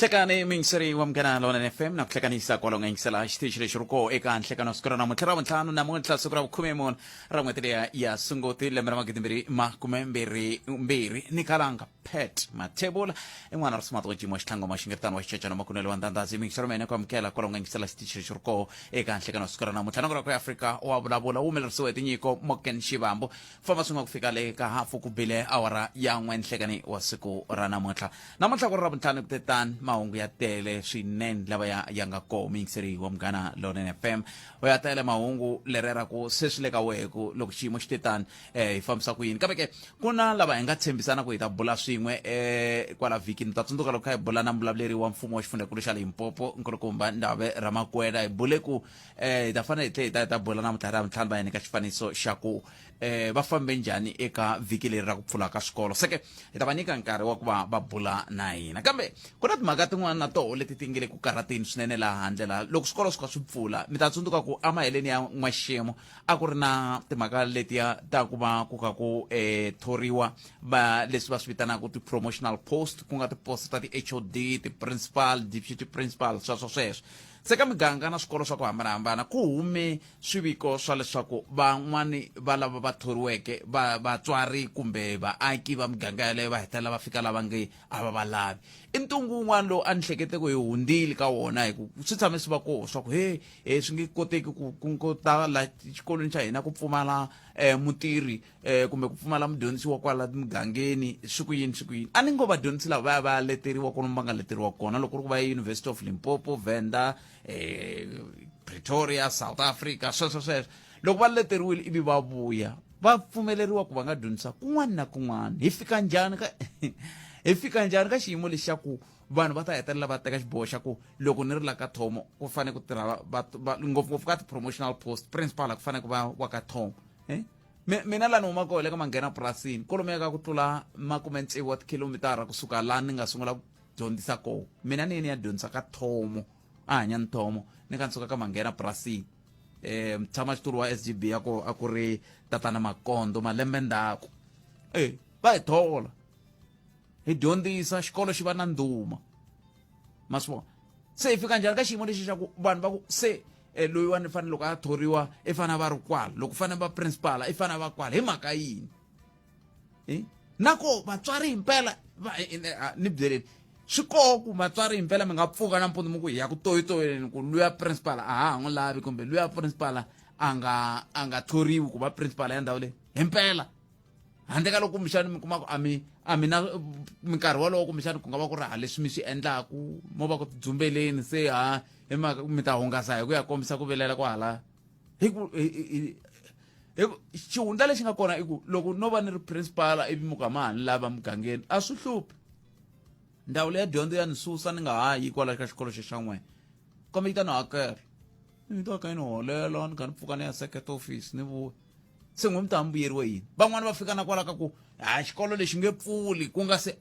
hlekani emugangeni wa mugangeni FM na kuhlekanisa kwalonga ingisela xitichi lexi ri koho eka nhlekano siku ra namuntlha ra vuntlhanu namuntlha siku ra vukhume mune ra n'hweti leya ya Sunguti lembe ra 2022 ni kalanga pet mathebula en'wana ra smart wajimo xitlhangoma xingeritano wa xicecana makunelo wa ndandhazi emugangeni mene ku amukela kwalonga ingisela xitichi lexi ri koho eka nhlekano siku ra namuntlha nangona ku Afrika Wa Vulavula wu humelerisiwe tinyiko Moken Xivambo famba swi nga ku fika le ka hafu ku bile awara ya n'we nhlekani wa siku ra namuntlha ku ri ra vuntlhanu kutetani mahungu ya tele swinene lava ya nga koho emugangeni wa mugangeni FM ya tele mahungu lerera ku se swi le ka weku loko xiyimo xi tetani hi fambisa ku yini kambe ke ku na lava hi nga tshembisana ku hi ta bula swin'we kwala vhiki ni ta tsundzuka loko hi bula na muvulavuleri wa mfumo wa xifundzankulu xa Limpopo nkulukumba Ndavhe Ramakuela hi bule ku hi ta fanele hi ta bula na mutlhari ya vuntlhanu va nyika xifaniso xa ku va fambe njhani eka vhiki leri ra ku pfula ka swikolo seke hi ta va nyika nkarhi wa ku va bula na hina kambe ku na timhaka tin'wana na toho leti ti nge le ku karhateni swinene laha handle laha loko swikolo swi kha swi pfula mi ta tsundzuka ku amaheleni ya n'waxemo a ku ri na timhaka letiya ta ku va ku kha ku thoriwa leswi va swi vitanaka ti-promotional post ku nga tipost ta ti-HOD ti-principal deputy principal sweswo se ka miganga na swikolo swa ku hambanahambana ku hume swiviko swa leswaku van'wani va lava va thoriweke vatswari kumbe vaaki va miganga yaleyo va hetelela va fika lava nge a va va lavi i ntungu wun'wana lowu a ni hlekete ku hi hundzile ka wona hi ku swi tshame swi va koho swa ku swi nge koteki ku ta la xikolweni xa hina ku pfumala mutirhi kumbe ku pfumala mudyondzisi wa kwala mugangeni swi ku yini a ni ngo vadyondzisi lava va leteriwa kona va nga leteriwa kona loko ri ku va University of Limpopo Venda Pretoria South Africa sweswo loko va leteriwile ivi va vuya va pfumeleriwa ku va nga dyondzisa kun'wana na kun'wana hi fika njhani ka xiyimo lexi xa ku vanhu va ta hetelela va teka xiboho xa ku loko ni ri la ka thomo ku fanele ku tirha ngopfungopfu ka ti-promotional post principal ku fanele ku va wa ka thomo mina laha ni huma koho le ka manghena purasini kolomo ya ka ku tlula 60 wa tikhilomitara kusuka laha ni nga sungula ku dyondzisa koho mina ni ya dyondzisa ka thomo a hanya ni thomo ni ka nsuka ka manghena purasini mutshama xitulu wa SGB a ku ri tatana Makondo malembe ndzhaku va hi thola hi dyondzisa xikolo xi va na ndhuma ma swi vona se hi fika njhani ka xiyimo lexi xa ku vanhu va ku se loyiwani fanele loko a thoriwa i fanele va ri kwala loko fanele va principal i fanele va kwala hi mhaka yini nako vatswari himpela ni byeleni swi koho ku vatswari himpela mi nga pfuka nampundzu mi ku hi ya ku toyitoyeleni ku luya principal a ha n'wi lavi kumbe luya principal a nga thoriwi ku va principal ya ndhawu leyi himpela handle ka loko kumbexani mi kuma ku a mi na minkarhi walowo kumbexani ku nga va ku ri leswi mi swi endlaku mo va ku tidzumbeleni se hi mhaka mi ta hungasa hi ku ya kombisa ku vilela ku hala xihundla lexi nga kona i ku loko no va ni ri principal ivi mi ku ma ni lava mugangeni a swi hluphi ndhawu leya dyondzo ya ni susa ni nga ha yi kwala ka xikolo xa n'wena kambe yi ta ni hakela ni ta ka yi ni holela ni kha ni pfuka ni ya second office ni vuya se n'we mi ta mbuyeriwe yini van'wani va fika na kwala ka ku xikolo lexi nge pfuli ku nga se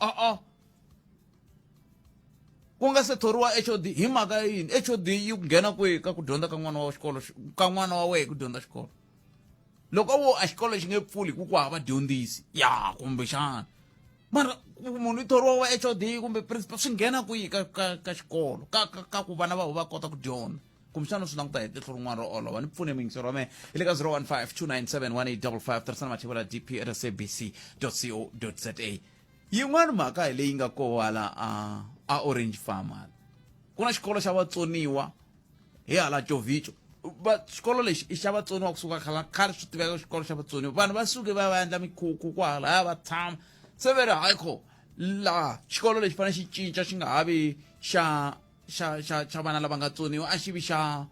ku nga se thoriwa HOD hi mhaka yini HOD yi nghena kwihi ka ku dyondza ka n'wana wa xikolo ka n'wana wa wena ku dyondza xikolo loko wo a xikolo lexi nge pfuli ku hava dyondzisi ya kumbexana mara munhu i thoriwa wa HOD kumbe principal swi nghena kwihi ka xikolo ka ku vana va kota ku dyondza kumbexana swi languta hi tihlo rin'wana ro olova ni pfune muyingiseri wa mehe hi le ka 015 297 1855 tirhisana machivula dp@sabc.co.za yin'wana mhaka hi leyi nga koho hala a Orange Farm ku na xikolo xa vatsoniwa hi hala Jovicho xikolo lexi i xa vatsoniwa kusuka khale swi tiveka xikolo xa vatsoniwa vanhu va suke va endla mikhukhu kwala va tshama se ve ri hayikho laha xikolo lexi fanele xi cinca xi nga ha vi xa vana lava nga tsoniwa a xi vi xa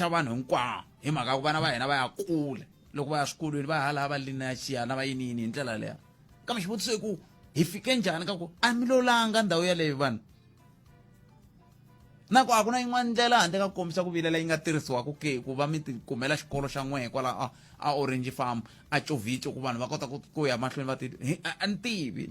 vanhu hinkwavo hi mhaka ku vana va hina va ya kule loko va ya swikolweni va hala va lina xiyana va yiniyini hi ndlela leya kambe xivutiso i ku hi fike njhani ka ku a mi lolanga ndhawu yaleyo vanhu na ku a ku na yin'wana ndlela handle ka ku kombisa ku vilela yi nga tirhisiwaka ke ku va mi ti kumela xikolo xa n'wehe kwala a Orange Farm a Jovicho ku vanhu va kota ku ya mahlweni va ti a ni tivi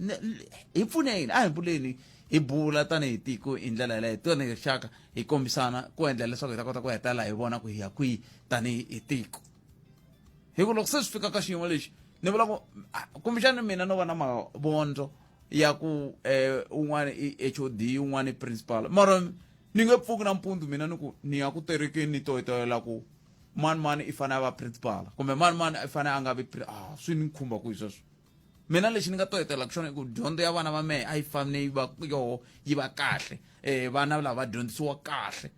hi pfuneni a hi pfuleni hi bula tanihi tiko hi ndlela yaleyo tanihi xaka hi kombisana ku endla leswaku hi ta kota ku hetelela hi vona ku hi ya kwihi tanihi tiko hi ku loko se swi fika ka xiyimo lexi ni vula ku kumbexani mina no va na mavondzo ya ku un'wana i HOD un'wana i principal mara ni nga pfuki nampundzu mina ni ku ni ya ku terekeni ni toyitoyela ku mani i fanele a va principal kumbe mani i fanele a nga vi swi ni khumba ku hi sweswo mina lexi ni nga toyitela xona i ku dyondzo ya vana va mehe a yi fanele yi va kahle vana lava va dyondzisiwa kahle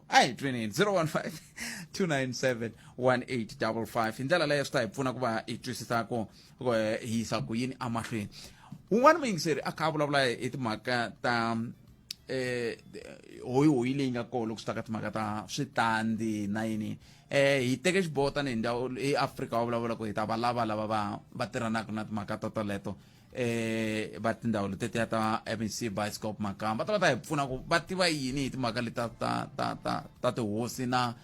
Ai twinini 015 hi ndlela leyo swi ta hi pfuna ku va hi twisisaka hi yisa ku yini amahlweni un'wana muyingiseri a kha a vulavula hi timhaka ta hoyi leyi nga kona loko swi ta ka timhaka ta switandi na yini hi teke xiboho tanihi ndhawu eAfrika wa vulavula ku hi ta lava va tirhanaka na timhaka toleto va tindhawu letiya ta MC Bioscope Makamba va ta hi pfuna ku va tiva yini hi timhaka leti ta tihosi na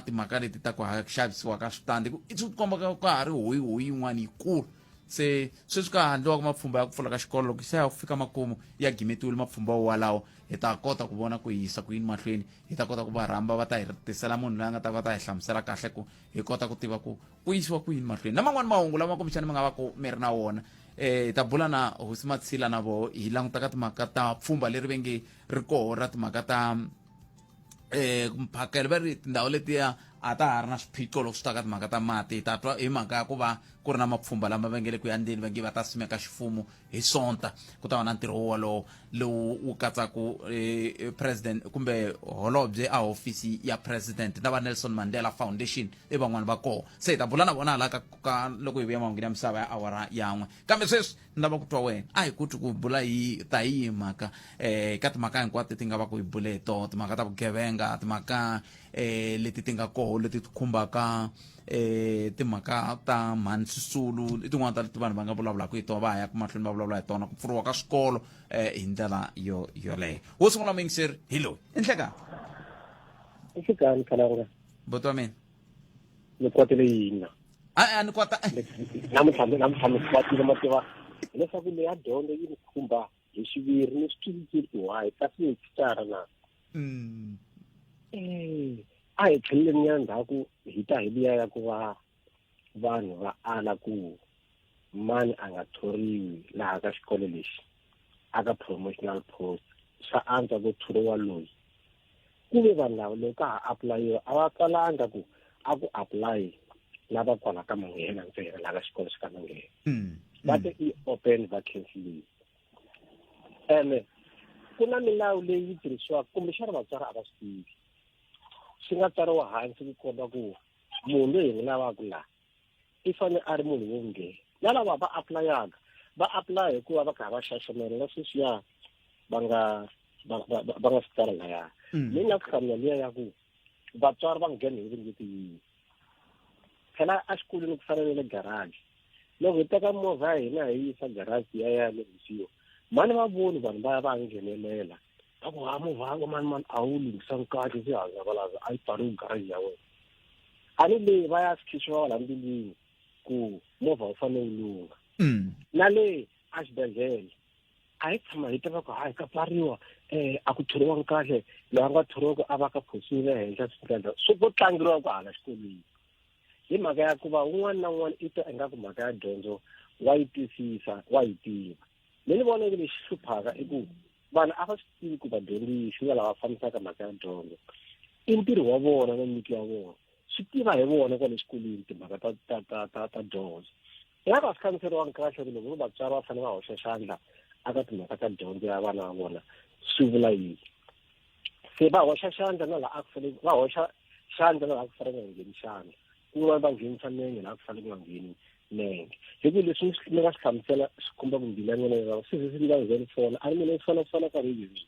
timhaka leti ta ku xavisiwa ka switandi i swi komba ka ha ri hoyi yin'wana yikulu se sweswi ka handliwa ka mapfhumba ya ku pfula ka xikolo loko se ya fika makumu ya gimetiwile mapfhumba walawo hi ta kota ku vona ku yisa ku yini mahlweni hi ta kota ku va rhamba va ta hi tisela munhu loyi a nga ta va ta hi hlamusela kahle ku hi kota ku tiva ku yisiwa ku yini mahlweni na man'wani mahungu lama kumbexani mi nga va ku mi ri na wona hi ta bula na Hosi Matshila na vo hi languta ka timhaka ta pfhumba leri ve nge ri koho ra timhaka ta mphakelo va ri tindhawu letiya a ta ha ri na swiphiqo loko swi ta ka timhaka ta mati hi ta twa hi mhaka ya ku va ku ri na mapfhumba lama va nge le ku ya ndzeni va nge va ta simeka xifumo hi sonta ku ta va na ntirho wolowo lowu wu katsaku president kumbe holobye a hofisi ya president na va Nelson Mandela Foundation i van'wani va koho se hi ta bula na vona hala ka loko hi vuya mahungini ya misava ya awara yan'we kambe sweswi ni lava ku twa wena a hi kuti ku bula hi mhaka ka timhaka hinkwato ti nga va ku hi bule hi toho timhaka ta vugevenga timhaka leti ti nga koho leti ti khumbaka timhaka ta mhani Sisulu i tin'wana ta leti vanhu va nga vulavulaka hi tona va hayaka mahlweni va vulavula hi tona ku pfuriwa ka swikolo hi ndlela yoleyo wo sungula muyingiseri hi loyi i nhlekani Xikani kalanga buti wa mina ni kwatile yinga a ni kwata namuntlha kwatile mativa leswaku leyi ya dyondzo yi ni khumba hi xiviri ni swi why kasi ni tara na a hi tlheleni ya ndhaku hi ta hi liya ya ku va vanhu va ala ku mani a nga thoriwi laha ka xikolo lexi aka promotional post swa antswa ku thoriwa loyi ku ve vanhu lava loko ka ha aplayiwa a va tsalanga ku a ku apply lava kwala ka Manghena ntsena laha ka xikolo xa ka Manghena va te i open vacancy leyi ene ku na milawu leyi tirhisiwaka kumbexana vatswari a va swi tivi swi nga tsariwa hansi ku komba ku munhu loyi hi lavaka laha i fanele a ri munhu wo nghena na lava va aplayaka va apply hikuva va kha va xaxamela na sweswiya va nga swi tsara lahaya leyi nga ku hlamula liya ya ku vatswari va nghena hi vungeti yini phela a xikolweni ku fanele garage loko hi teka movha ya hina hi yisa garage ya levisiwa mani va voni vanhu va nghenelela a ku movha wa mani a wu lunghisangi kahle se hazavalaza a yi pfariwi garage ya wena a ni leyi va ya sikhixiwa la mbilwini ku movha wu fanele wu lunga na le a xibedhlele a hi tshama hi tiva ku hayi ka pfariwa a ku thoriwangi kahle loyi a nga thoriwaka a va ka phosile henhla swikandla swi ko tlangeriwa ku hala xikolweni hi mhaka ya ku va un'wana na un'wana i ta ingaku mhaka ya dyondzo wa yi twisisa wa yi tiva ni vona ku lexi hluphaka i ku vanhu a va swi tivi ku vadyondzisi nga lava fambisaka mhaka ya dyondzo i ntirho wa vona na nyiki ya vona swi tiva hi vona kwale xikolweni timhaka ta dyondzo hi nga ka swi hlamuseriwangi kahle ku loko vatswari va fanele va hoxa xandla aka timhaka ta dyondzo ya vana va vona swi vula yini se va hoxa xandla na laha va hoxa xandla na laha ku fanele nga ngheni xandla kun'wana va nghenisa nenge laha ku fanele nga ngheni nenge hi ku leswi ni nga swi hlamusela swi komba ku mbila n'wina yi swi ni nga ngheni fona a ni mina fona ka reyini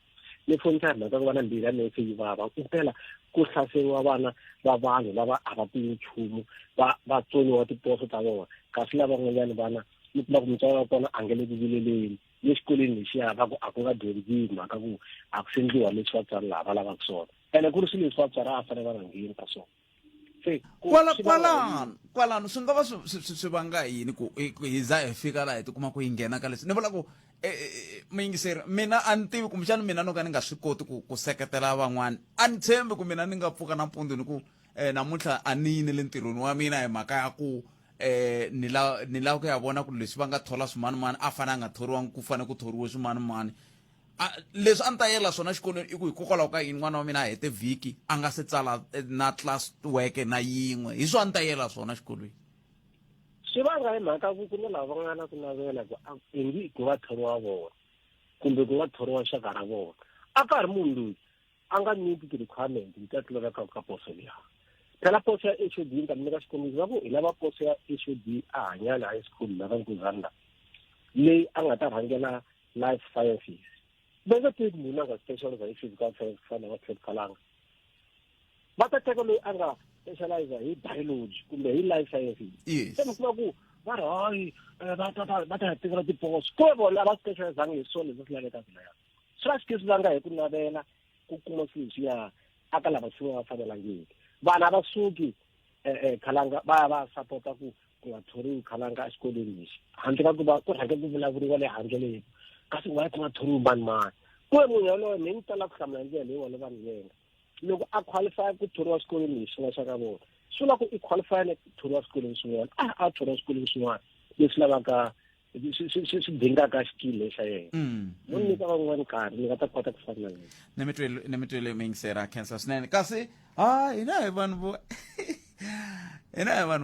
ni fonisa hi mhaka ku va na mbila nenge yi vava impela ku hlaseriwa vana va vanhu lava a va tivi nchumu va tsoniwa tiposo ta vona kasi lavan'wanyani vana ni kuma ku mutswari wa kona a nge le ku vileleni le xikolweni lexiya va ku a ku nga dyondziwi mhaka ku a ku sendliwa leswi vatswari laha va lavaka swona ene ku ri swilo leswi vatswari a fanele va nga ngheni ka swona kwalano swi nga va swi vanga yini ku hi za hi fika laha hi tikuma ku hi nghena ka leswi ni vula ku muyingiseri mina a ni tivi kumbexana mina no ka ni nga swi koti ku seketela van'wana a ni tshembi ku mina ni nga pfuka nampundzu ni ku namuntlha a ni yinile ntirhweni wa mina hi mhaka ya ku ni la ku ya vona ku leswi va nga thola swimanimani a fane a nga thoriwangi ku fane ku thoriwe swimanimani leswi a ni ta yela swona xikolweni i ku hikokwalaho ka yini n'wana wa mina a hete vhiki a nga se tsala na class work na yin'we hi swo a ni ta yela swona xikolweni swi vanga hi mhaka ku na lava va nga na ku navela ku ingi ku va thoriwa vona kumbe ku va thoriwa xaka ra vona a ka ri munhu loyi a nga nyiki ti-requirement ta tlulaka ka poso liya phela poso ya HOD ni ta mi nyika xikombiso va ku hi lava poso ya HOD a hanya la high school lava nkuzana leyi a nga ta rhangela life sciences va nga teki munhu a nga specialize hi physical science ku fana na kalanga va ta teka loyi a nga specialize hi biology kumbe hi life sciences se mi kuma ku va ri hayi va ta tekela tiposo ko vona va specializangi hi swona leswi lavekaka laya swi va xikesi va nga hi ku navela ku kuma swilo leswiya aka lava swi va fanelangiki vana va suki khalanga va sapota ku nga thoriwi khalanga exikolweni lexi handle ka ku va ku rhange ku vulavuriwa le handle leyi kasi why ku nga thoriwi mani kuwe munhu yaloye ni tala ku hlamula ndlela leyi wale vanhu yenga loko a qualify ku thoriwa xikolweni lexi nga xa ka vona swi vula ku i qualify ku thoriwa xikolweni xin'wana a thoriwa xikolweni xin'wana leswi lavaka swi dingaka xikili xa yena mo nyika van'wana nkarhi ni nga ta kota ku fana na yena ni mi twele yingiseri a khensa swinene kasi hina hi vanhu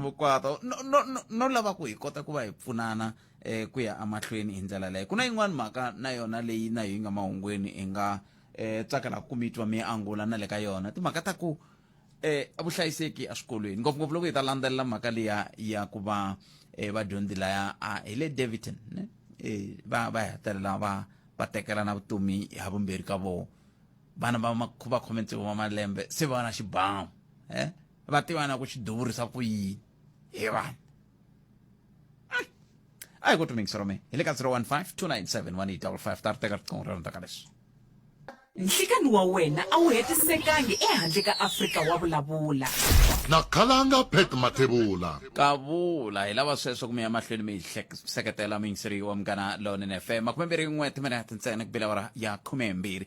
vo kwata no lava ku hi kota ku va hi pfunana ku ya amahlweni hi ndlela leyo ku na yin'wana mhaka na yona leyi na hi nga mahungweni hi nga tsakela ku mitwa miangula na le ka yona timhaka ta ku vuhlayiseki eswikolweni ngopfungopfu loko hi ta landzelela mhaka liya ya ku va vadyondzi laya hi le Davidson ne va hetelela va tekela na vutomi ha vumbirhi ka vona vana va khomentsevo va malembe se va na xibamu va tivana ku xi durhisa ku yini hi vanhu a hi ku tumingisero me hi le ka 015 297 1855 ta ri teka riqingho rero ta ka leswi nhlikani wa wena a wu hetisekangi ehandle ka Afrika Wa Vulavula na khalanga phet mathebula ka vula hi lava sweswo ku mi ya mahlweni mi hi seketela muyingiseri wa Munghana Lonene FM 21 timinete ntsena ku bila awara ya 12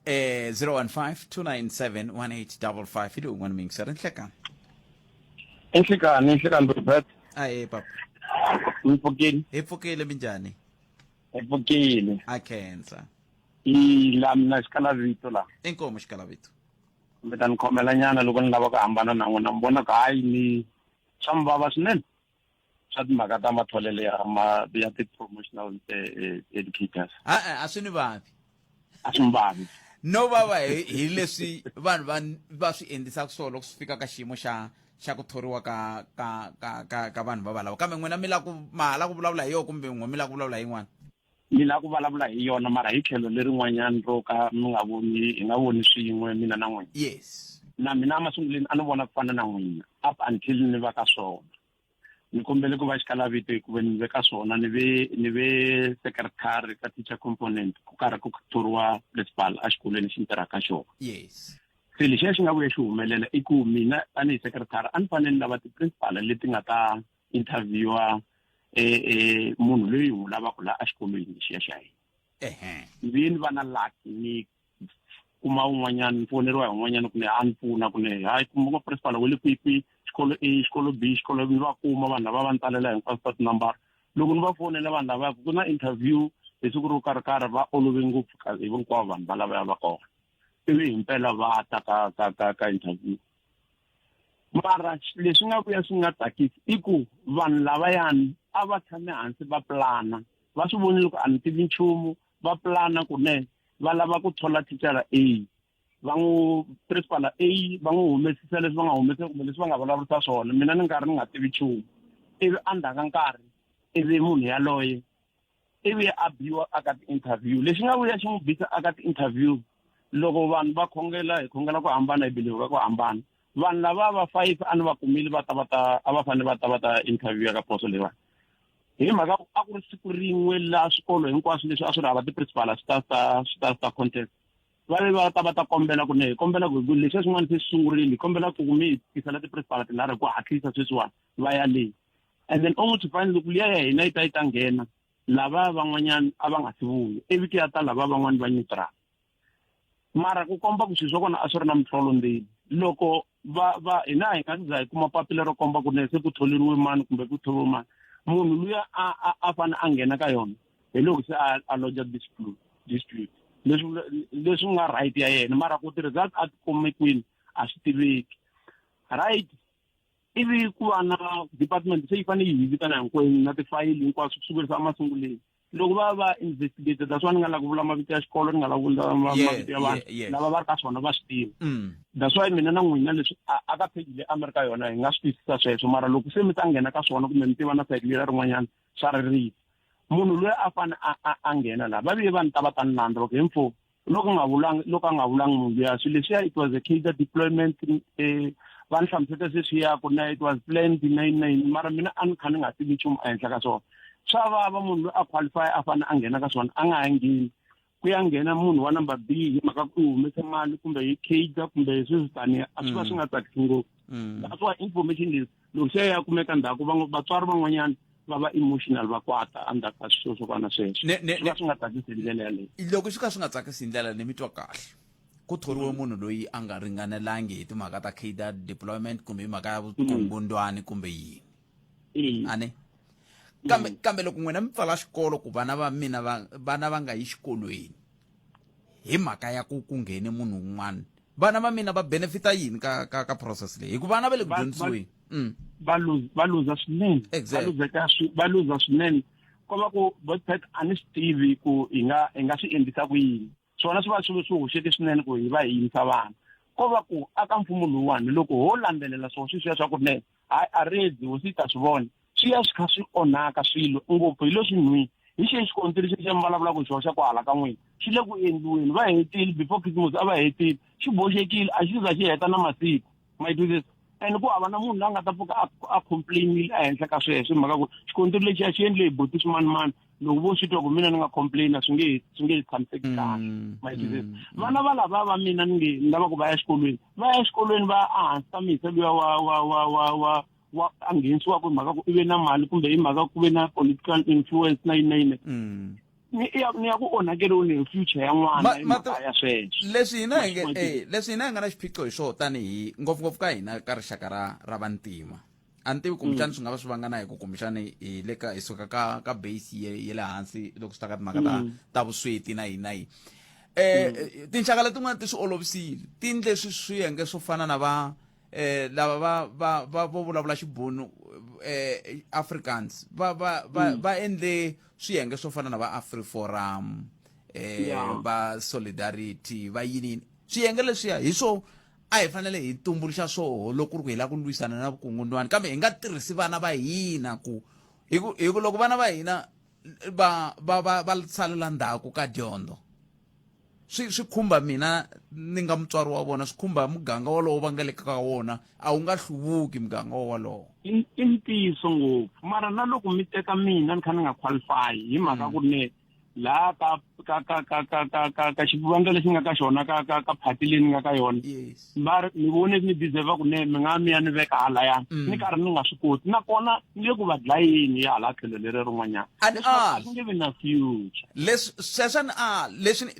015 297 1855 hi lowu n'wana muyingiseri nhlekani Enhlikani Robert. papa Hi pfukile minjhani pfukile. a khensa La mina xikala vito la. inkomo xikala vito Mi ta ni khomela nyana loko ni lava ku hambana na n'wina mi vona ku hayi ni swa mi vava swinene swa timhaka ta matholele ya ti-promotional educators. a swi ni vavi A swi mi vavi. no vava hi leswi vanhu va swi endlisaka swona loko swi fika ka xiyimo xa ku thoriwa ka vanhu va valava kambe n'wina mahala ku vulavula hi yona kumbe n'we mi la ku vulavula hi yin'wana Ni la ku vulavula hi yona mara hi tlhelo lerin'wanyana ro ka mi nga voni hi nga voni swin'we mina na n'wina. yes Na mina masunguleni a ni vona ku fana na n'wina up until ni va ka swona. Ni kombele ku va xikala vito hikuva ni ve ka swona ni ve secretary ka teacher component ku karhi ku thoriwa principal a xikolweni xi ntirha ka xona. yes Se lexi xi nga vuya xi humelela i ku mina tanihi secretary a ni fanele ni lava ti-principal leti nga ta interviewa munhu loyi hi n'wi lavaka la a xikolweni lexiya xa hina. Ni va na laki ni kuma un'wanyana ni foneriwa hi un'wanyana ku ne a ni pfuna ku ne hayi kuma principal we le kwihi xikolo A xikolo B xikolo ni va kuma vanhu lava va ni tsalela hinkwaswo tinambara loko ni va fonela vanhu lava ku na interview hi siku ro karhi va olove ngopfu hi hinkwavo vanhu va lava ya va kona ivi hi mpela va ta ka interview mara leswi nga vuya swi nga tsakisi i ku vanhu lavayani a va tshame hansi va plana va swi vonile ku a ni tivi nchumu va plana ku ne va lava ku thola teachera A va n'wi principal A va n'wi humesisa leswi va nga humesisa kumbe leswi va nga vulavurisa swona mina ni nkarhi ni nga tivi nchumu ivi endzhaku ka nkarhi ivi munhu yaloye ivi a biwa aka ti-interview lexi nga vuya xi n'wi bisa aka ti-interview loko vanhu va hi khongela ku hambana hi biliwa ku hambana vanhu lava va 5 a ni va kumile a va fanele va ta interview ka poso leyiwani hi mhaka a ku ri siku rin'we la swikolo hinkwaswo leswi a swi ri hava ti-principal swi ta contest va ta kombela ku ne hi kombela ku leswi swin'wana se sungurile hi kombela ku mi tisela ti-principal tinharhi ku hatlisa sweswiwani va ya leyi and then on'we tifani loko liya ya hina yi ta nghena lava van'wanyana a va nga si vuyi ivi ku ya ta lava van'wana va nyutiraka mara ku komba ku swilo swa kona a swi ri na mihlolo ndzeni loko hina hi nga za hi kuma papila ro komba ku ne se ku tholeriwe mani kumbe ku thoriwe mani munhu luya a fane a nghena ka yona hi loko se a lodge dispute leswi nga right ya yena mara ku ti-results a ti komme kwini a swi tiveki right ivi ku va na department se yi fane yi vitana hinkwenu na tifayili hinkwaswo ku sukurisa emasunguleni loko va investigated that's why ni nga la ku vula mavito ya xikolo ni nga la ku vula mavito ya vanhu lava va ri ka swona va swi tiva that's why mina na n'wina leswi a ka page le Amerika yona hi nga swi twisisa sweswo mara loko se mi ta nghena ka swona kumbe mi tiva na sayiti leri rin'wanyana swa ririsi munhu loyi a fane a nghena laha va viye va ni ta va ta ni landza loko hemfo loko a nga vulangi munhu luya swilo leswiya it was a cater deployment va ni hlamusete sweswiya ku na it was planned 99 mara mina a ni kha ni nga tivi nchumu ehenhla ka swona swa vava munhu loyi a qualify a fane a nghena ka swona a nga ha ngheni ku ya nghena munhu wa number B hi mhaka ku humesa mali kumbe hi cater kumbe sweswi taniya a swi va swi nga tsakisi ngopfu that's why information leyi loko se ya kumeka ndhaku vatswari van'wanyana va va emotional va kwata endzhaku ka swilo swo fana sweswo swi va swi nga tsakisi hi ndlela yaleyo loko swi ka swi nga tsakisi hi ndlela ni mi twa kahle ku thoriwe munhu loyi a nga ringanelangi hi timhaka ta cater deployment kumbe hi mhaka ya vukungundzwani kumbe yini ane kambe loko n'wina mi pfala xikolo ku vana va mina vana va nga yi xikolweni hi mhaka ya ku nghene munhu un'wana vana va mina va benefita yini ka process leyi hikuva vana va le ku dyondzisiweni va luza swinene va luza swinene ko va ku botpet a ni swi tivi ku hi nga swi endlisa ku yini swona swi va swilo swi hoxeke swinene ku hi va hi yimisa vana ko va ku aka mfumo lowuwani loko ho landzelela swona sweswiya swa ku ne a redi hosi ta swi vona swi ya swi kha swi onhaka swilo ngopfu hi leswi nhwi hi xihi xikontiri xi xa mi vulavula ku xihoxa ku hala ka n'wina xi le ku endliweni va hetile before Christmas a va hetile xi boxekile a xi za xi heta na masiku ma twisisa and ku hava na munhu loyi a nga ta pfuka a complainile ehenhla ka sweswo hi mhaka ku xikontiri lexi a xi endle hi boti swimanimani loko vo swi twa ku mina ni nga complaina swi nge tshamiseki kahle ma twisisa vana va lava va mina ni lava ku va ya exikolweni va ehansi ka mihisa luya wa a nghenisiwa ku hi mhaka ku i ve na mali kumbe hi mhaka ku ve na political influence na yinayini ni ya ku onhakeriwile hi future ya n'wana hi mhaka ya sweswo leswi hina hi nga na xiphiqo hi swona tanihi ngopfungopfu ka hina ka rixaka ra vantima a ni tivi kumbexani swi nga va swi vangana hi ku kumbexani hi suka ka base ye le hansi loko swi ta ka timhaka ta vusweti na yini tinxaka letin'wana ti swi olovisile ti ndle swiyenge swo fana na lava va vulavula xibunu Africans va endle swiyenge swo fana na va AfriForum va Solidarity va yinini swiyenge leswiya hi swo a hi fanele hi tumbuluxa swoho loko ku ri ku hi lava ku lwisana na vukungundzwani kambe hi nga tirhisi vana va hina ku hi ku loko vana va hina va salela ndzhaku ka dyondzo swi khumba mina ni nga mutswari wa vona swi khumba muganga wolowo va nga le ka wona a wu nga hluvuki muganga wolowo i ntiyiso ngopfu mara na loko mi teka mina ni kha ni nga qualify hi mhaka ku ne laha ka xivangelo lexi nga ka xona ka phati leyi ni nga ka yona ni vone ni deserve ku ne mi nga mi ya ni veka halaya ni karhi ni nga swi koti nakona ni le ku va dlayeni ya hala tlhelo leri rin'wanyana swi nge vi na future leswi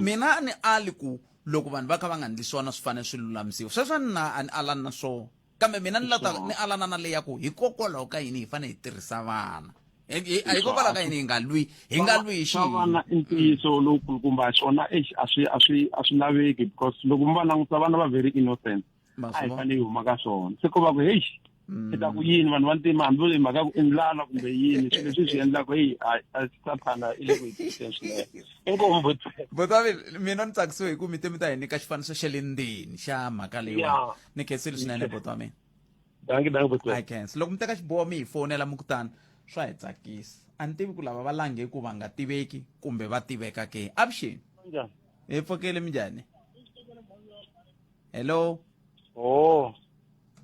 mina ni ali ku loko vanhu va kha va nga ndlisiwa na swi fanele swi lulamisiwa sweswo ni alana na swo kambe mina ni alana na leya ku hikokwalaho ka yini hi fanele hi tirhisa vana hikokwalaho ka yini hi nga lwi hi vana i ntiyiso lowukulukumba swona a swi laveki because loko mi va languta vana va very innocent a hi fanele hi huma ka swona se ko va ku heyi i ta ku yini vanhu va ntima hambi hi mhaka ku endlala kumbe yini swilo leswi swi endlaka heyi a saphana i le ku hi tirhiseni swinene inkomo botavi mina ni tsakisiwe hi ku mi te mi ta hi nyika xifaniso xa le ndzeni xa mhaka leyiwa ni khensile swinene bota wa mina I can loko mi teka xiboho mi hi fonela mi kutani swa hi tsakisa a ni tivi ku lava va lange ku va nga tiveki kumbe va tiveka ke avuxeni hi pfukile minjhani hello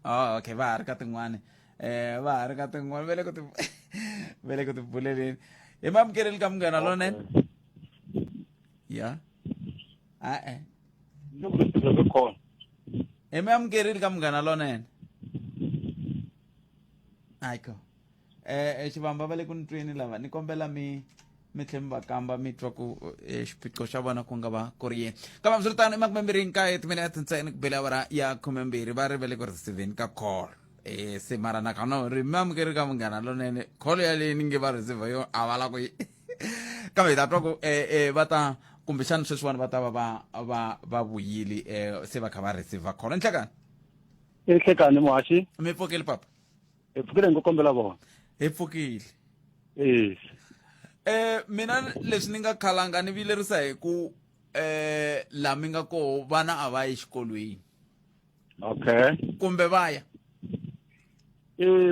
okay va ha ri ka tin'wani vele ku ti pfuleleni hi ma amukeleli ka munghana lonene ya hi mi amukeleli ka munghana lonene ayiko xivamba va le ku ni twini lava ni kombela mi mi tlhela va kamba mi twa ku xiphiqo xa vona ku nga va ku ri yini kambe swi ri tano emakumembirhi nkaye timinete ntsena ku bela awara ya 12 va rivele ku ri 7 ka call se mara nakona ri mamukeri ka munghana lonene call yaleyi ni nge va receive yo a va la ku kambe hi ta twa ku va ta kumbexana sweswiwani va ta va va vuyile se va kha va receive call enhlekani ehlekani mhaxi mi pfukile papa hi pfukile hi ku kombela vona hi pfukile yes mina leswi ni nga khalanga ni vilerisa hi ku la mi nga koho vana a va yi xikolweni okay kumbe va ya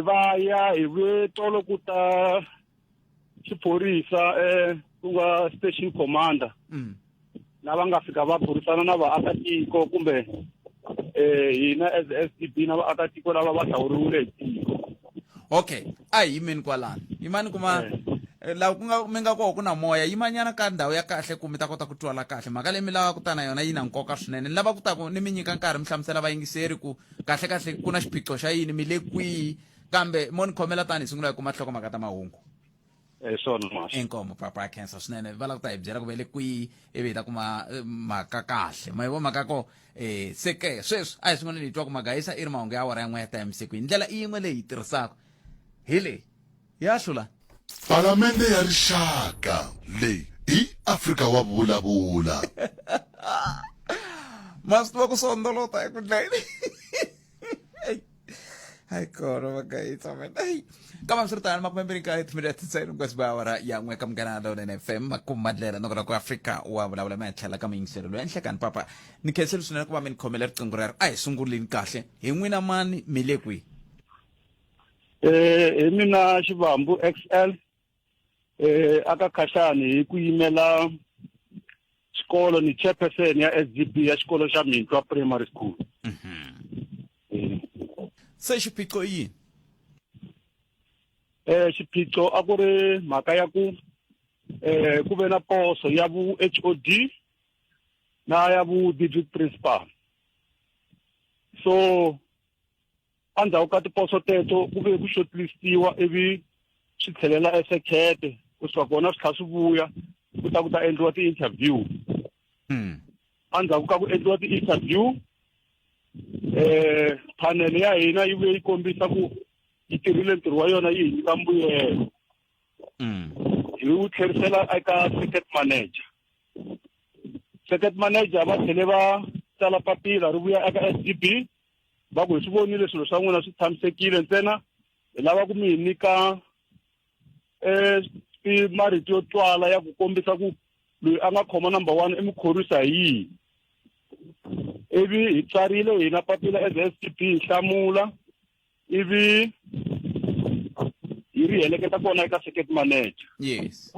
va ya hi vitolo ku ta xiphorisa ku nga station commander lava nga fika va burisana na vaakatiko kumbe hina as SDB na vaakatiko lava va hlawuriwile hi tiko okay a hi yimeni kwalano yimani kuma laha ku nga mi nga koho ku na moya yimanyana ka ndhawu ya kahle ku mi ta kota ku twala kahle mhaka leyi mi lava ku ta na yona yi na nkoka swinene ni lava ku ta ku ni mi nyika nkarhi mi hlamusela vayingiseri ku kahle kahle ku na xiphiqo xa yini mi le kwihi kambe mo ni khomela tani hi sungula hi kuma nhlokomhaka ta mahungu swona mhaxi enkomo papa ya khensa swinene va lava ku ta hi byela ku ve le kwihi ivi hi ta kuma mhaka kahle ma hi vo mhaka ko se ke sweswi a hi sunguleni hi twa ku magayisa i ri mahungu ya awara ya n'we ya ta emiseko hi ndlela i yin'we leyi hi tirhisaka hi leyi ya hlula Palamende ya rixaka leyi hi Afrika Wa Vulavula. masi tiva ku sondolota eku dlayeni hayi kona magayisa mena kama swi ri tani makumembirhi nkaye timinete ntsena kwasi ba awara ya n'we ka munghana lowunene FM makumadlela nokona ku Afrika Wa Vulavula mi ya tlhela ka miyingiselo loyi enhlekani papa ni khenseli swinene ku va mi ni khomela riqingho rero a hi sunguleni kahle hi n'wina mani mi le kwihi hi mina xivambu XL aka khaxani hi ku yimela xikolo ni chairperson ya SDB ya xikolo xa Mintwa Primary School se xiphiqo i yini xiphiqo a ku ri mhaka ya ku ku ve na poso ya vu HOD na ya vu district principal so andzhaku ka tiposo teto ku ve ku shortlistiwa ivi swi tlhelela esekhete kusuka kona swi tlha swi vuya ku ta endliwa ti-interview andzhaku ka ku endliwa ti-interview panel ya hina yi vuye yi kombisa ku yi tirhile ntirho wa yona yi hi nyika mbuyelo hi wu tlherisela eka circuit manager va tlhele va tsala papila ri vuya eka SDB va ku hi swi vonile swilo swa n'wina swi tshamisekile ntsena hi lava ku mi hi nyika marito yo twala ya ku kombisa ku loyi a nga khoma number 1 i mukhorwisa hi yihi ivi hi tsarile hina papila as SDB hi hlamula ivi hi ri heleketa kona eka circuit manager yes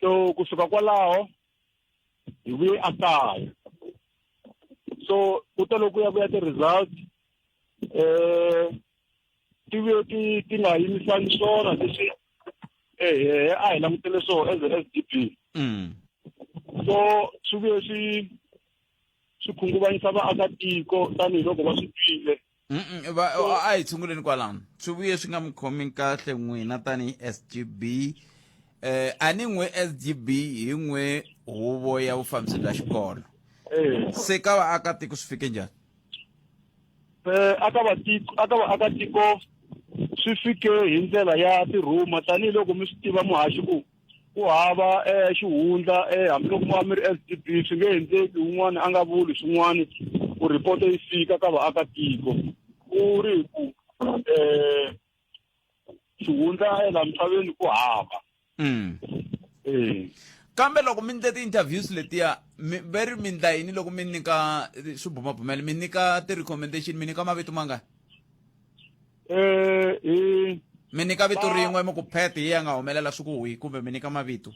so kusuka kwalaho hi vuye akaya so ku ta loko ya vuya ti-result ti vuye ti nga yimisani swona leswi a hi langutele so as SDB so swi vuye swi khunguvanyisa vaakatiko tanihiloko va swi twile a hi tshunguleni kwalano swi vuye swi nga mi khomi kahle n'wina tanihi SGB a ni n'we SGB hi n'we huvo ya vufambisi bya xikolo se ka vaakatiko swi fike njhani aka vaakatiko swi fike hi ndlela ya tirhuma tanihiloko mi swi tiva muhaxi ku hava xihundla hambiloko mo va mi ri SDB swi nge endleki wun'wana a nga vuli swin'wana ku ripoto yi fika ka vaakatiko ku ri ku xihundla laha misaveni ku hava kambe loko mi ndle ti-interviews letiya ve ri mi ndla yini loko mi nyika swibumabumelo mi nyika ti-recommendation mi nyika mavito mangani mi nyika vito rin'we mi ku phet hi ya nga humelela swi ku hwi kumbe mi nyika mavito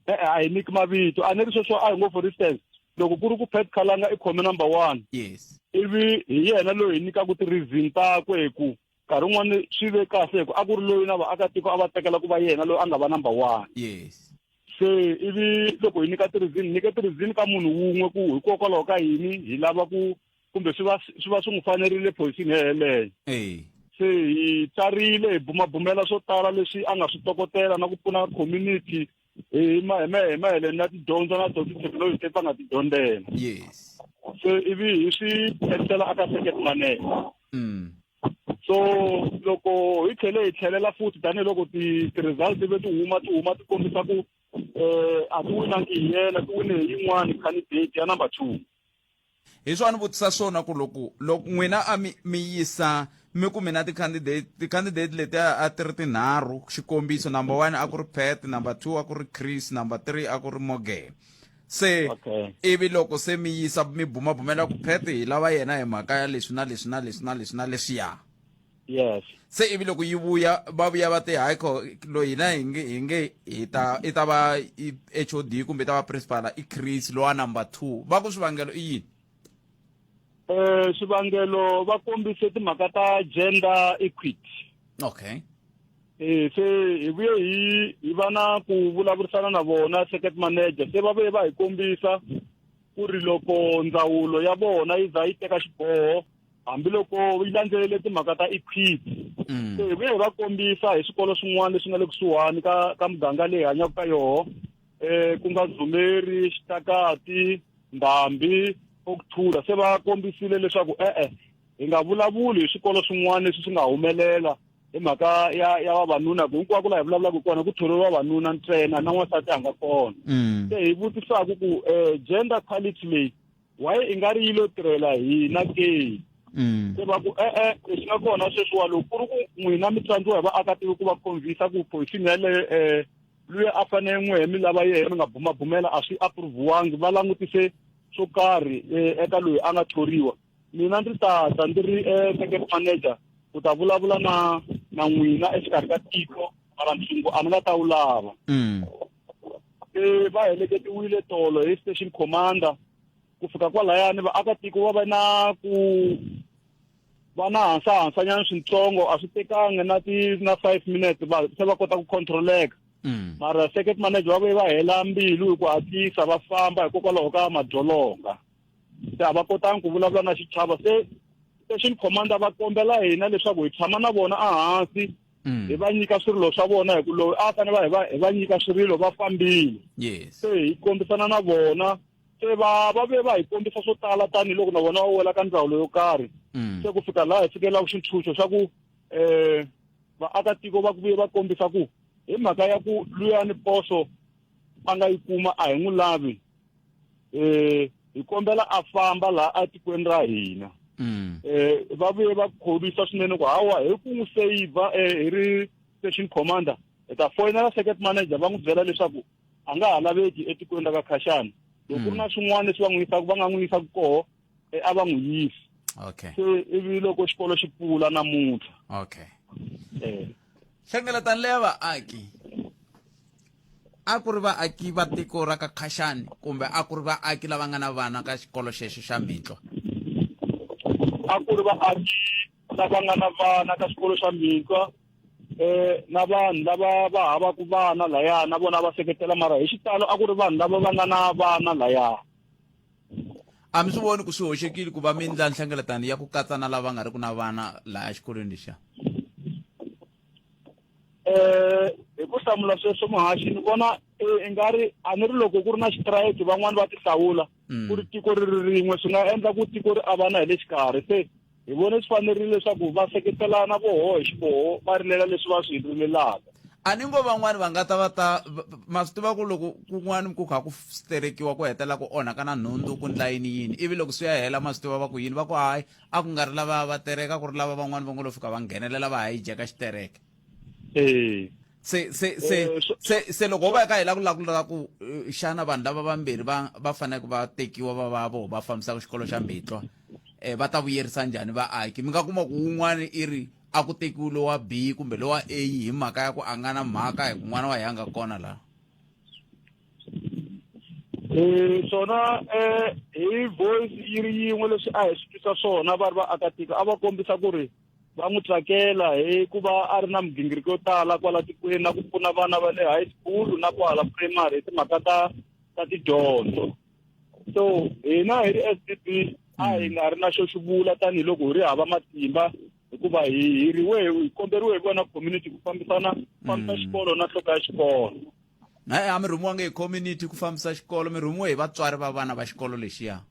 a hi nyiki mavito a ni ri sweswo a hi ngo for instance loko ku ri ku phet khalanga i khome number 1 yes ivi hi yena loyi hi nyikaku ti-reason takwe hi ku nkarhi wun'wani swi ve kahle hi ku a ku ri loyi na vaakatiko a va tekela ku va yena loyi a nga va number 1 yes se ivi loko hi nyika ti-reason hi nyike ti-reason ka munhu wun'we ku hikokwalaho ka yini hi lava ku kumbe swi va swi n'wi fanerile position yeleyo se hi tsarile hi bumabumela swo tala leswi a nga swi tokotela na ku pfuna community hi mayeleni na tidyondzo na to tithekinoloji leti va nga ti dyondzela. Yes. So ivi hi swi tlherisela aka second management. So loko hi tlhelela futhi tanihiloko ti-result ti ve ti huma ti kombisa ku a ti winangi hi yena ti wine hi yin'wani candidate ya number 2. Hi swona vutisa swona ku loko n'wina a mi yisa mi ku mina ti-candidate leti a ti ri tinharhu xikombiso number 1 a ku ri Pat, number 2 a ku ri Chris, number 3 a ku ri Morgan. Se ivi loko se mi yisa mi bumabumela ku Pat hi lava yena hi mhaka ya leswi na leswiya. Yes. Se ivi loko yi vuya va vuya va te haiko loyi na hi nge i ta va HOD kumbe ta va principal i Chris lowa number 2 va ku swivangelo i yini? Swivangelo va kombise timhaka ta gender equity. Okay. Se hi vuye hi va na ku vulavurisana na vona second manager se va vuye va hi kombisa ku ri loko ndzawulo ya vona yi za yi teka xiboho hambiloko yi landzelele timhaka ta equity. Se hi vuye hi va kombisa hi swikolo swin'wana leswi nga le kusuhani ka muganga leyi hanyaka ka yoho ku nga Dzumeri, Xitakati, Ndhambi, Okthula. Se va kombisile leswaku hi nga vulavuli hi swikolo swin'wana leswi swi nga humelela hi mhaka ya vavanuna hinkwako laha hi vulavulaka kona ku thoriwa vavanuna ntsena na n'wansati a nga kona. Se hi vutisaka ku gender equality leyi why i nga ri yi lo tirhela hina ke? Se va ku leswi nga kona sweswiwa loko ku ri ku n'wina mi tsandziwa hi vaakatiko ku va convince ku position yaleyo luye a fanele n'we mi lava yena mi nga bumabumela a swi approviwangi va langutise swo karhi eka loyi a nga thoriwa. Mina ndzi ta ndzi ri second manager ku ta vulavula na n'wina exikarhi ka tiko mara ntshungu a ni nga ta wu lava. Va heleketiwile tolo hi station commander ku fika kwalayani vaakatiko va va na ku va na hansanyana swintsongo a swi tekanga na 5 minutes se va kota ku controleka. Mara second manager va hela mbilu hi ku hatlisa va famba hikokwalaho ka madzolonga. Se a va kotangi ku vulavula na xichava se station commander va kombela hina leswaku hi tshama na vona ehansi hi va nyika swirilo swa vona hi ku loyi a fanele hi va nyika swirilo va fambile. Se hi kombisana na vona se va hi kombisa swo tala tanihiloko na vona va wela ka ndzawulo yo karhi. Se ku fika laha hi fikelaka xintshunxo xa ku vaakatiko va vuye va kombisa ku hi mhaka ya ku luyani poso a nga yi kuma a hi n'wi lavi hi kombela a famba laha etikweni ra hina. Va vuye va khorwisa swinene ku hawa hi ku n'wi seyivha hi ri station commander hi ta foyinela second manager va n'wi byela leswaku a nga ha laveki etikweni ra ka-Khaxani. Loko ku ri na swin'wana leswi va nga n'wi yisaka koho a va n'wi yisi. Se ivi loko xikolo xi pfula namuntlha. Hlengeletani leya vaaki a ku ri vaaki va tiko ra ka-Khaxani kumbe a ku ri vaaki lava nga na vana ka xikolo xexo xa Mitwa? A ku ri vaaki lava nga na vana ka xikolo xa Mitwa na vanhu lava va havaku vana laya na vona va seketela mara hi xitalo a ku ri vanhu lava va nga na vana laya. A mi swi voni ku swi hoxekile ku va mi endla nhlengeletano ya ku katsa na lava nga ri ku na vana laha xikolweni lexiya? Hi ku hlamula sweswo muhaxi ni vona i nga ri a ni ri loko ku ri na xitirayiki van'wani va ti hlawula ku ri tiko ri rin'we swi nga endla ku tiko ri avana hi le xikarhi. Se hi vone swi fanerile leswaku va seketelana voho hi xiboho va rilela leswi va swi rilelaka. A ni ngo van'wani va nga ta ma swi tiva ku loko kun'wani ku kha ku sterekiwa ku hetela ku onhaka na nhundzu ku layini yini ivi loko swi ya hela ma swi tiva va ku yini va ku hayi a ku nga ri lava va tereka ku ri lava van'wani va ngo lo fika va nghenelela va hijeka xitereke. Se loko ho va ka hela ku lakulaka ku xana vanhu lava vambirhi va fanele va tekiwa va voho va fambisaka xikolo xa Mitwa va ta vuyerisa njhani vaaki? Mi nga kuma ku wun'wani i ri a ku tekiwi lowa B kumbe lowa A hi mhaka ya ku a nga na mhaka hi ku n'wana wa yanga kona laha. Swona hi voice yi ri yin'we leswi a hi swi twisa swona va ri vaakatiko a va kombisa ku ri va n'wi tsakela hi ku va a ri na migingiriko yo tala kwala tikweni na ku pfuna vana va le high school na kwala primary hi timhaka ta tidyondzo. So hina hi ri SDP a hi nga ri na xo xi vula tanihiloko hi ri hava matimba hikuva hi komberiwe hi vona community ku fambisa xikolo na nhloko ya xikolo. a mi rhumiwa nge hi community ku fambisa xikolo mi rhumiwe hi vatswari va vana va xikolo lexiya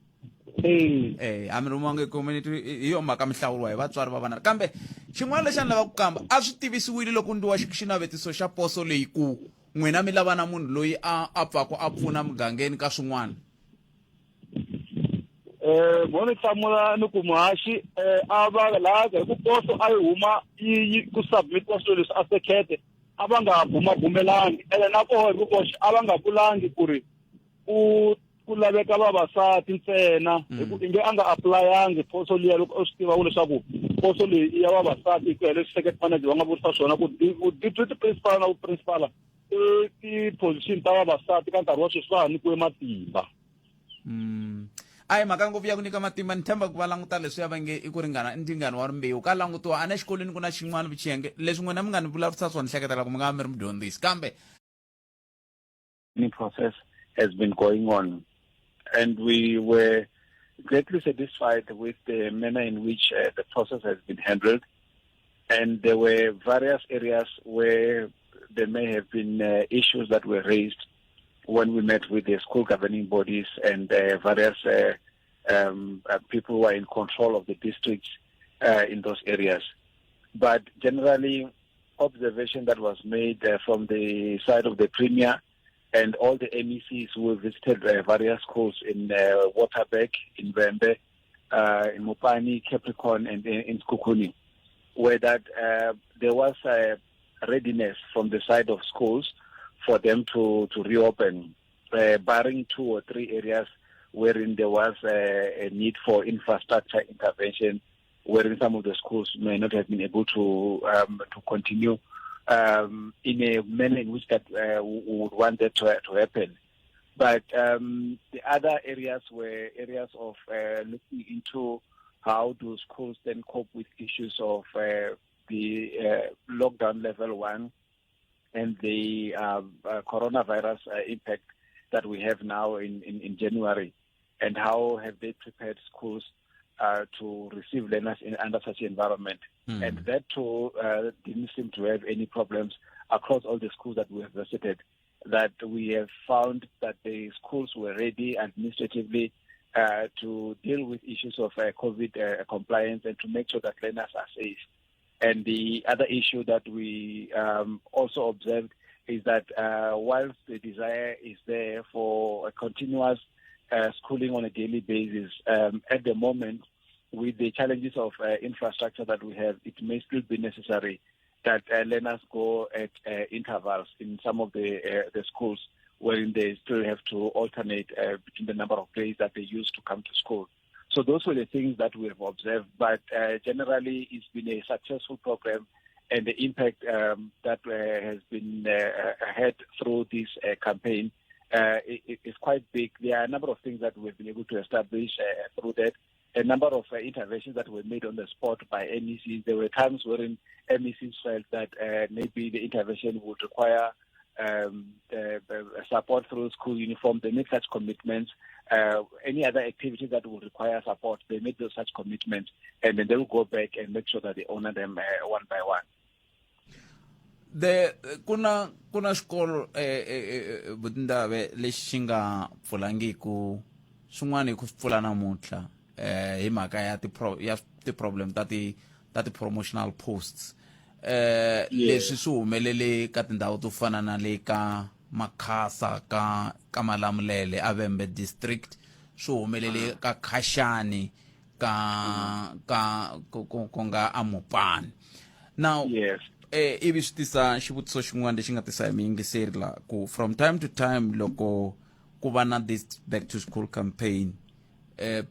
a mi rhumiwa nge hi community hi yo mhaka mi hlawuriwa hi vatswari va vana kambe xin'wana lexi a ni lava ku kamba a swi tivisiwile loko ndliwa xinavetiso xa poso leyi ku n'wina mi lava na munhu loyi a pfaka a pfuna mugangeni ka swin'wana mo ni hlamula ni ku muhaxi a va laha hi ku poso a yi huma yi ku submitiwa swilo leswi a sekhete a va nga bumabumelangi ene na koho hi vukoxi a va nga vulangi ku ri ku laveka vavasati ntsena hi ku i nge a nga apulayangi poso liya loko u swi tiva leswaku poso leyi i ya vavasati hi ku ya leswi second manager va nga vurisa swona ku deputy principal na vuprincipala i ti-position ta vavasati ka nkarhi wa sweswi va ha nyikiwe matimba a hi mhaka ngopfu ya ku nyika matimba ni tshemba ku va languta leswi ya va nge i ku ringana ndzingano wa rimbewu ka langutiwa a na xikolweni ku na xin'wana vuchiyenge leswi n'wina mi nga ni vulavurisa swona ni hleketela ku mi nga va mi ri mudyondzisi kambe process has been going on and we were greatly satisfied with the manner in which the process has been handled and there were various areas where there may have been issues that were raised when we met with the school governing bodies and various people who are in control of the districts in those areas. But generally, observation that was made from the side of the Premier and all the MECs who visited various schools in Waterberg, in Vembe, in Mopani, Capricorn, and in Skukuni, were that there was a readiness from the side of schools for them to reopen, barring 2 or 3 areas wherein there was a need for infrastructure intervention, wherein some of the schools may not have been able to continue in a manner in which that we would want that to happen. But the other areas were areas of looking into how do schools then cope with issues of the lockdown level 1 and the coronavirus impact that we have now in January, and how have they prepared schools to receive learners under such an environment. And that too didn't seem to have any problems across all the schools that we have visited, that we have found that the schools were ready administratively to deal with issues of COVID compliance and to make sure that learners are safe. And the other issue that we also observed is that whilst the desire is there for a continuous schooling on a daily basis, at the moment, with the challenges of infrastructure that we have, it may still be necessary that learners go at intervals in some of the schools, wherein they still have to alternate between the number of days that they use to come to school. So those were the things that we have observed, but generally it's been a successful program, and the impact that has been had through this campaign is quite big. There are a number of things that we've been able to establish through that, a number of interventions that were made on the spot by MECs. There were times wherein MECs felt that maybe the intervention would require support through school uniform. They made such commitments. Any other activities that will require support, they made those such commitments, and then they will go back and make sure that they honor them one by one. kuna xikolo Ndavhe lexi xi nga pfulangiku swin'wana hi ku pfula namuntlha hi mhaka ya ti-problem ta ti-promotional posts leswi swi humelele ka tindhawu to fana na le ka Makhasa ka Malamulele a Vhembe district, swi humelele ka Khaxani ka nga a Mopani. Now ivi swi tisa xivutiso xin'wana lexi nga tisa hi muyingiseri la ku from time to time loko ku va na this back to school campaign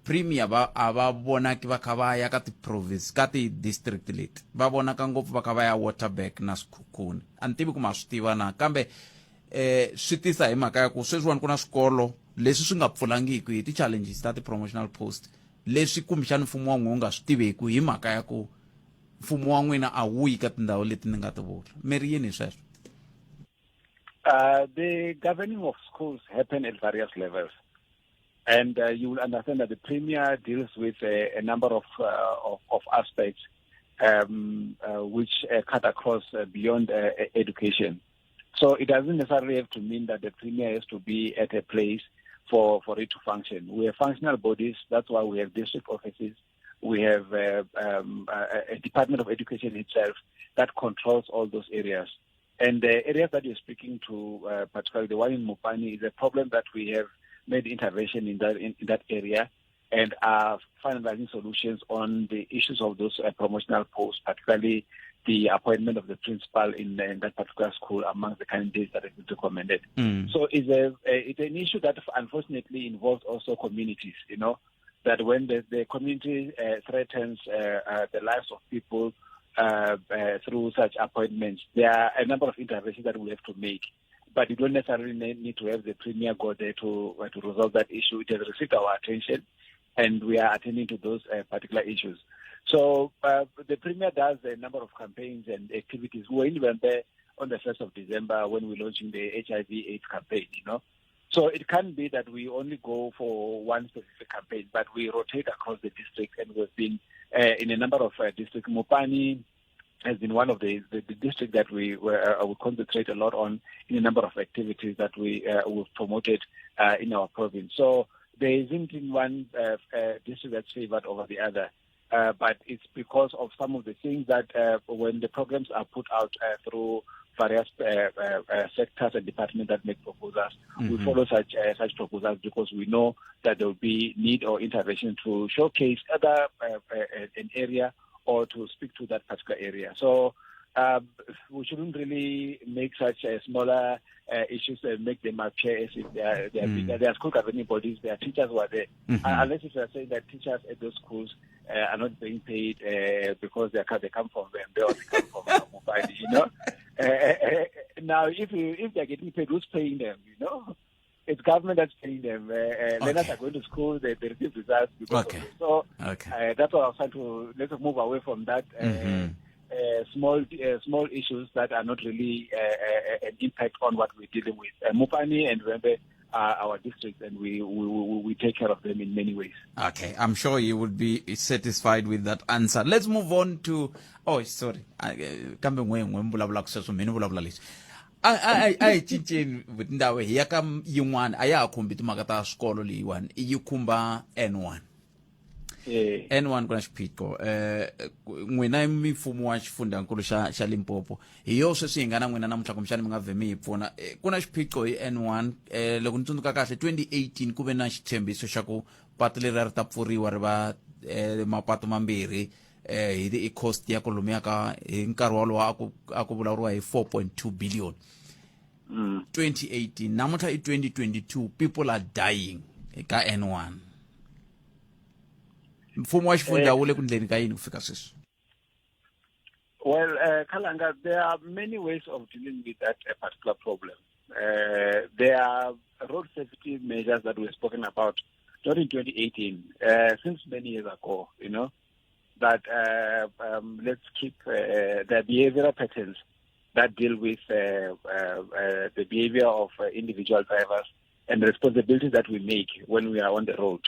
premier a va vonaki va kha va ya ka ti-province ka ti-district leti va vonaka ngopfu va kha va ya Waterberg na Skukuni. A ni tivi ku ma swi tiva na kambe swi tisa hi mhaka ya ku sweswiwani ku na swikolo leswi swi nga pfulangiki hi ti-challenges ta ti-promotional post leswi kumbexana mfumo wa n'wina wu nga swi tiveki hi mhaka ya ku mfumo wa n'wina a wuyi ka tindhawu leti ni nga ti vula. Mi ri yini sweswo? The governing of schools happen at various levels. And you will understand that the Premier deals with a number of aspects which cut across beyond education. So it doesn't necessarily have to mean that the premier has to be at a place for it to function. We have functional bodies. That's why we have district offices. We have a Department of Education itself that controls all those areas. And the areas that you're speaking to, particularly the one in Mopani, is a problem that we have made intervention in that area and are finalizing solutions on the issues of those promotional posts, particularly the appointment of the principal in that particular school among the candidates that have been recommended. So it's an issue that unfortunately involves also communities, that when the community threatens the lives of people through such appointments, there are a number of interventions that we have to make. But you don't necessarily need to have the premier go there to resolve that issue. It has received our attention, and we are attending to those particular issues. So the premier does a number of campaigns and activities. We were even there on the 1st of December when we're launching the HIV/AIDS campaign, So it can be that we only go for one specific campaign, but we rotate across the district, and we've been in a number of districts. Mopani has been one of the districts that we concentrate a lot on in a number of activities that we've promoted in our province. So there isn't in one district that's favored over the other. But it's because of some of the things that when the programs are put out through various sectors and departments that make proposals, we follow such proposals because we know that there will be need or intervention to showcase either an area or to speak to that particular area. So we shouldn't really make such smaller issues and make them appear as if they are bigger. They are school governing bodies. There are teachers who are there. Unless if you are saying that teachers at those schools are not being paid because they come from Vembe or they come from Mopani, Now, if they are getting paid, who's paying them? It's government that's paying them. Learners are going to school, they receive results because of it. So that's what I was trying to, let's move away from that. Small issues that are not really an impact on what we're dealing with. Mopani and Vembe are our districts, and we take care of them in many ways. Okay, I'm sure you would be satisfied with that answer. Let's move on to. Oh, sorry. I cinceni ndhawu hi ya ka yin'wana a ya ha khumbi timhaka ta swikolo leyiwani yi khumba N1. N1 ku na xiphiqo n'wina mimfumo wa xifundzankulu xa Limpopo hi yo sweswi hi nga na n'wina namuntlha kumbexana mi nga vhe mi hi pfuna ku na xiphiqo hi N1 loko ni tsundzuka kahle 2018 ku ve na xitshembiso xa ku patu leri ri ta pfuriwa ri va mapatu mambirhi hi cost ya ku lomuya ka hi nkarhi wolowo a ku vulavuriwa hi 4.2 billion 2018 namuntlha i 2022 people are dying ka N1 mfumo wa xifundza wu le ku ndleni ka yini ku fika sweswi? Well, Kalanga, there are many ways of dealing with that particular problem. There are road safety measures that we've spoken about, not in 2018, since many years ago, that let's keep the behavioral patterns that deal with the behavior of individual drivers and the responsibilities that we make when we are on the road.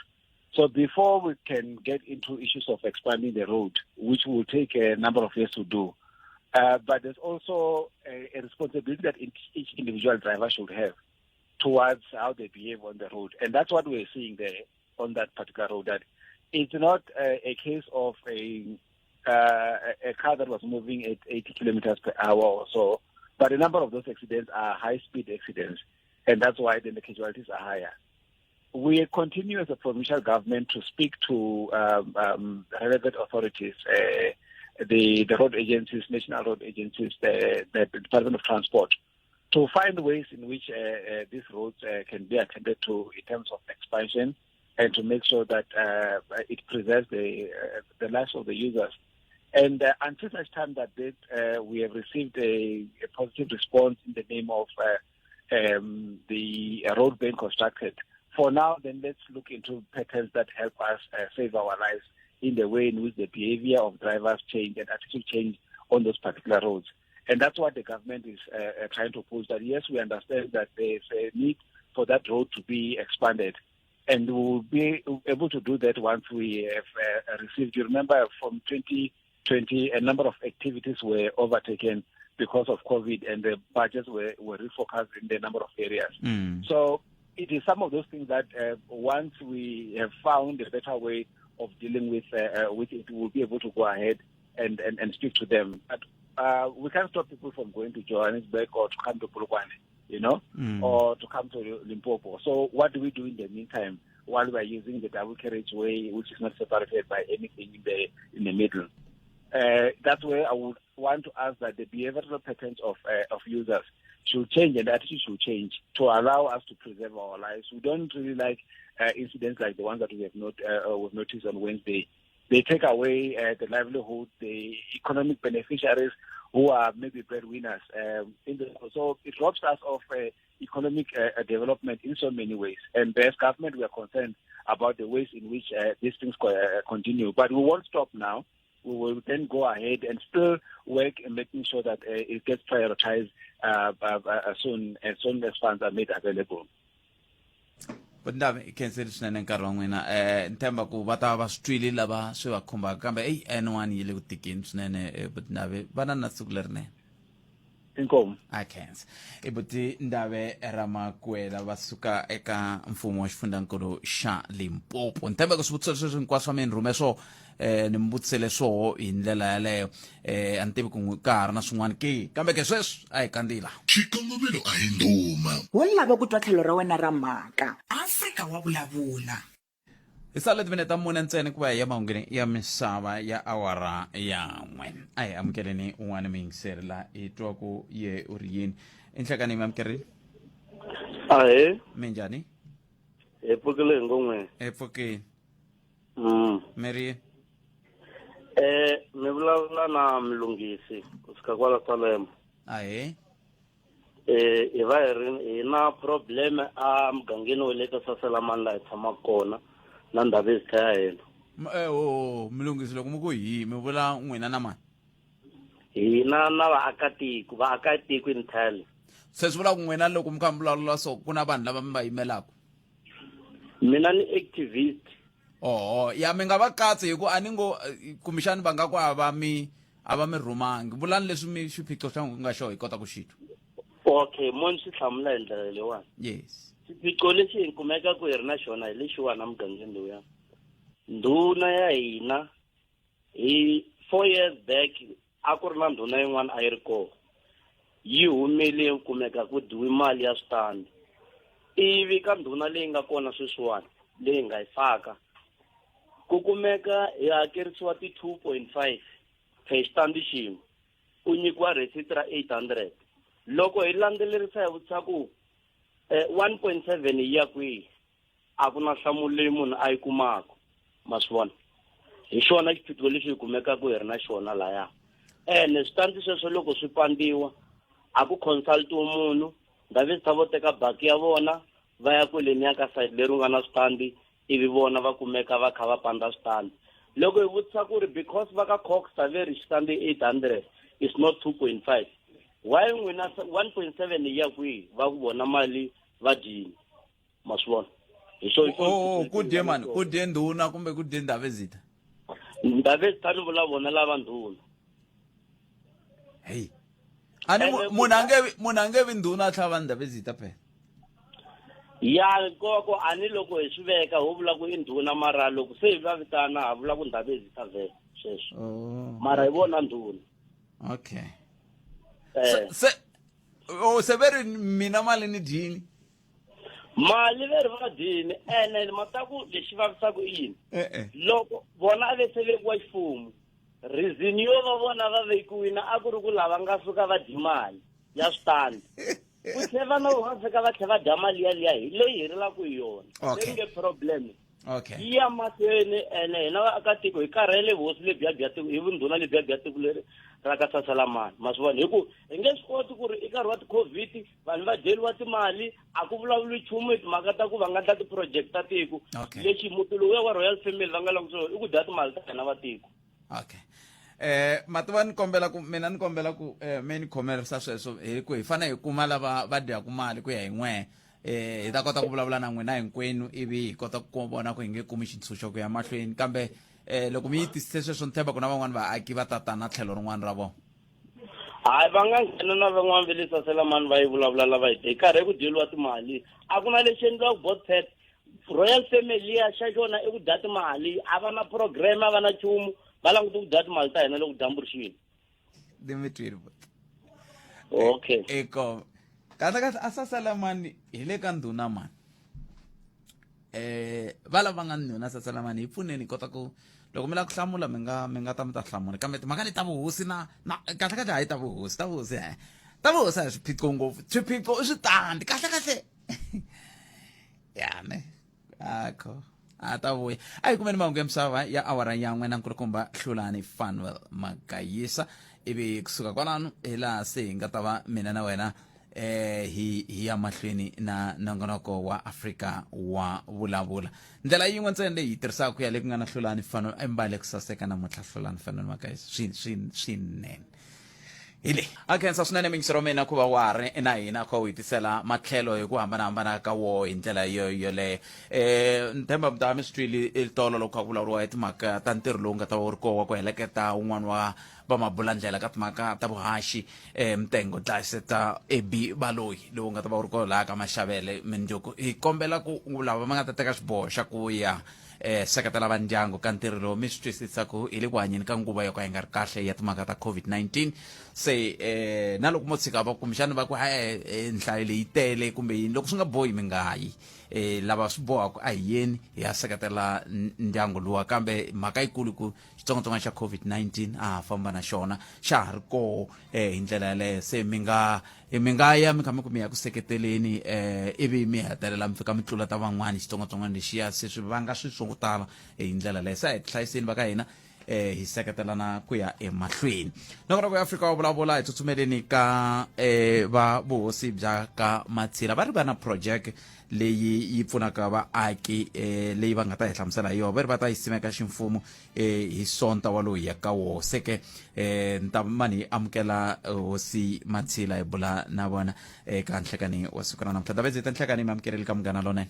So before we can get into issues of expanding the road, which will take a number of years to do, but there's also a responsibility that each individual driver should have towards how they behave on the road. And that's what we're seeing there on that particular road, that it's not a case of a car that was moving at 80 kilometers per hour or so, but a number of those accidents are high-speed accidents, and that's why then the casualties are higher. We continue as a provincial government to speak to relevant authorities, the road agencies, national road agencies, the Department of Transport, to find ways in which these roads can be attended to in terms of expansion and to make sure that it preserves the lives of the users. And until such time that we have received a positive response in the name of the road being constructed, for now, then let's look into patterns that help us save our lives in the way in which the behavior of drivers change and attitude change on those particular roads. And that's what the government is trying to push, that yes, we understand that there's a need for that road to be expanded. And we'll be able to do that once we have received. You remember from 2020, a number of activities were overtaken because of COVID, and the budgets were refocused in the number of areas. So it is some of those things that once we have found a better way of dealing with it, we'll be able to go ahead and speak to them. But we can't stop people from going to Johannesburg or to come to Polokwane, or to come to Limpopo. So what do we do in the meantime while we are using the double carriageway, which is not separated by anything in the middle? That's where I would want to ask that the behavioral patterns of users should change, and the attitude should change to allow us to preserve our lives. We don't really like incidents like the ones that we have we've noticed on Wednesday. They take away the livelihood, the economic beneficiaries who are maybe breadwinners. So it robs us of economic development in so many ways. And as government, we are concerned about the ways in which these things continue. But we won't stop now. We will then go ahead and still work in making sure that it gets prioritized as soon as funds are made available. But Ndavhe kensel swinene nkarhi wa n'wina nthemba ku va ta va swi twile lava swi va khumbaka kambe n1 yi le ku tikeni swinene but Ndavhe va na siku lerinene Inkomo. I can't. Buti Ndavhe Ramakuela va suka eka mfumo wa xifundzankulu xa Limpopo. Nthemba ku swivutiso leswi hinkwaswo swa mina rhume swo ni mbutisele swoho hi ndlela yaleyo a ni tivi ku ka ha ri na swin'wana ke kambe ke sweswi a hi kandzila xikongomelo a hi ndhuma wo lava ku twa tlhelo ra wena ra mhaka Afrika wa vulavula hi sale timinete mune ntsena ku va hi ya mahungeni ya misava ya awara yan'we a hi amukeleni un'wana muyingiseri la hi twa ku ye u ri yini enhlekani mi amukerile ahe minjhani hi pfukile hi ngomwe pfukini mi ri mi vulavula na mulunghisi kusuka kwala Salem. ahe Hi va hi na problem a mugangeni wa le ka Saselamani la hi tshama kona na Ndavhe ya hina. mulunghisi loko mi ku hi mi vula n'wina na mani hina na vaakatiko entirely. se swi vula ku n'wina loko mi kha mi vulavula so ku na vanhu lava mi va yimelaka Mina ni activist. Ya mi nga va katsi hi ku a ni ngo kumbexani va nga ku a va mi rhumangi vulani leswi mi swiphiqo swa nga xo hi kota ku xitwa Okay, mo ni swi hlamula hi ndlela leyiwani. yes Swiphiqo leswi hi kumeka ku hi ri na xona hi lexiwani na mugangeni lowuya. Ndhuna ya hina hi 4 years back a ku ri na ndhuna yin'wana a yi ri kona yi humile kumeka ku dyiwe mali ya switandi ivi ka ndhuna leyi nga kona sweswiwani leyi nga hi faka ku kumeka hi hakerisiwa ti 2.5 per xitandi xin'we u nyikiwa receipt ra 800 loko hi landzelerisa hi vutisa ku 1.7 hi ya kwihi a ku na nhlamulo leyi munhu a yi kumaka ma swi vona hi xona xiphiqo lexi hi kumekaka hi ri na xona laya ene switandi sweswo loko swi pandiwa a ku consultiwa munhu Ndavhe ta vo teka baki ya vona va ya kweleni ya ka side leri nga na switandi ivi vona va kumeka va kha va panda switandi loko hi vutisa ku ri because va ka Cork saveri xitandi 800 is not 2.5 why n'wina 1.7 hi ya kwihi va ku vona mali va dyini ma swi vona ku dye mani ku dye ndhuna kumbe ku dye Ndavhe zita Ndavhe zita ni vula vona lava ndhuna hey ani munhu a nge vi ndhuna a tlhava Ndavhe zita phela ya koko ani loko hi swi veka ho vula ku i ndhuna mara loko se hi va vitana ha vula ku Ndavhe zita vhele sweswo mara hi vona ndhuna okay se veri mina mali ni dyini mali veri va dyini ene mataku lexi vavisaka yini loko vona a ve se vekiwa xifumu reason yo va vona va vekiwina a ku ri ku lava nga suka va dyi mali ya switandi ku tlhela na va fika va tlhela va dya mali yaliya hi leyi herilaka hi yona se nge problem yi ya mahlweni ene hina vaakatiko hi karhele vuhosi lebyiya bya tiko hi vundhuna lebyiya bya tiko leri ra ka Saselamani ma swi vona hi ku hi nge swi koti ku ri i nkarhi wa ti-COVID vanhu va dyeriwa timali a ku vulavuli nchumu hi timhaka ta ku va nga dya ti-project ta tiko lexi muti lowuya wa Royal Family va nga langutiwa i ku dya timali ta hina va tiko mativa ni kombela ku mina ni kombela ku me ni khomerisa sweswo hi ku hi fanele hi kuma lava va dyaku mali ku ya hi n'we hi ta kota ku vulavula na n'wina hinkwenu ivi hi kota ku vona ku hi nge kumi xitshunxo ku ya mahlweni kambe loko mi yi tisise sweswo ni tshemba ku na van'wani vaaki va tata na tlhelo rin'wana ra vona hayi va nga nghena na van'wana ve le Saselamani va yi vulavula lava hi te karhi ku deliwa timali a ku na lexi endliwaka both royal family ya xa xona i ku dya timali a va na program a va na nchumu va languta ku dya timali ta hina loko dyambu ri xile Dimitri okay eko kahle a Saselamani hi le ka ndhuna mani va lava nga ndhuna Saselamani hi pfuneni kota ku loko mi la ku hlamula mi nga ta mi ta hlamula kambe timhaka ni ta vuhosi na kahle hayi ta vuhosi ta vuhosi a hi swiphiqo ngopfu swiphiqo i switandi kahle ya ne akho a ta vuya a hi kumeni mahungu ya misava ya awara yan'we na nkulukumba Hlulani Fanuel Magayisa ivi kusuka kwalano hi laha se hi nga ta va mina na wena hi ya mahlweni na nongonoko wa Afrika wa Vulavula ndlela yin'we ntsena leyi hi tirhisaka ku ya le ku nga na Hlulani Fanuel mbale ku saseka namuntlha Hlulani Fanuel Magayisa swinene ile akhensa swinene mingisero mina ku va wa ri na hina ku hi tisela matlhelo hi ku hambanahambana ka wo hi ndlela yoleyo nthemba mdami switwili tolo loko a vulavuriwa hi timhaka ta ntirho lowu nga ta va wu ri koho wa ku heleketa un'wana wa vamabulandlela ka timhaka ta vuhaxi mtengo dlayiseta ebi baloyi lowu nga ta va wu ri koho laha ka Maxavele mindzuku hi kombela ku lava ma nga ta teka xiboho xa ku ya seketela va ndyangu ka ntirho lowu mi swi twisisa ku hi le ku hanyeni ka nguva yo ka yi nga ri kahle ya timhaka ta COVID-19 se na loko mo tshika va kumbexana va ku nhlayo leyi tele kumbe yini loko swi nga bohi mi nga yi lava swi bohaku a hi yeni hi ya seketela ndyangu luwa kambe mhaka yikulu ku xitsongwatsongwana xa COVID-19 a famba na xona xa ha ri koho hi ndlela yaleyo se mi nga ya mi kha mi ku mi ya ku seketeleni ivi mi hetelela mi fika mi tlula ta van'wani xitsongwatsongwana lexiya se swi vanga swi swo tala hi ndlela leyo se a hi tihlayiseni va ka hina hi seketelana ku ya emahlweni nongonoko ya Afrika Wa Vulavula hi tsutsumeleni ka va vuhosi bya ka Matshila va ri va na project leyi yi pfunaka vaaki leyi va nga ta hi hlamusela hi yona va ri va ta yi simeka ximfumo hi sonta walowu hi ya ka wo seke mani hi amukela Hosi Matshila hi bula na vona eka nhlekani wa siku ra namuntlha Ndavhe nhlekani mi amukeleli ka Munghana Lonene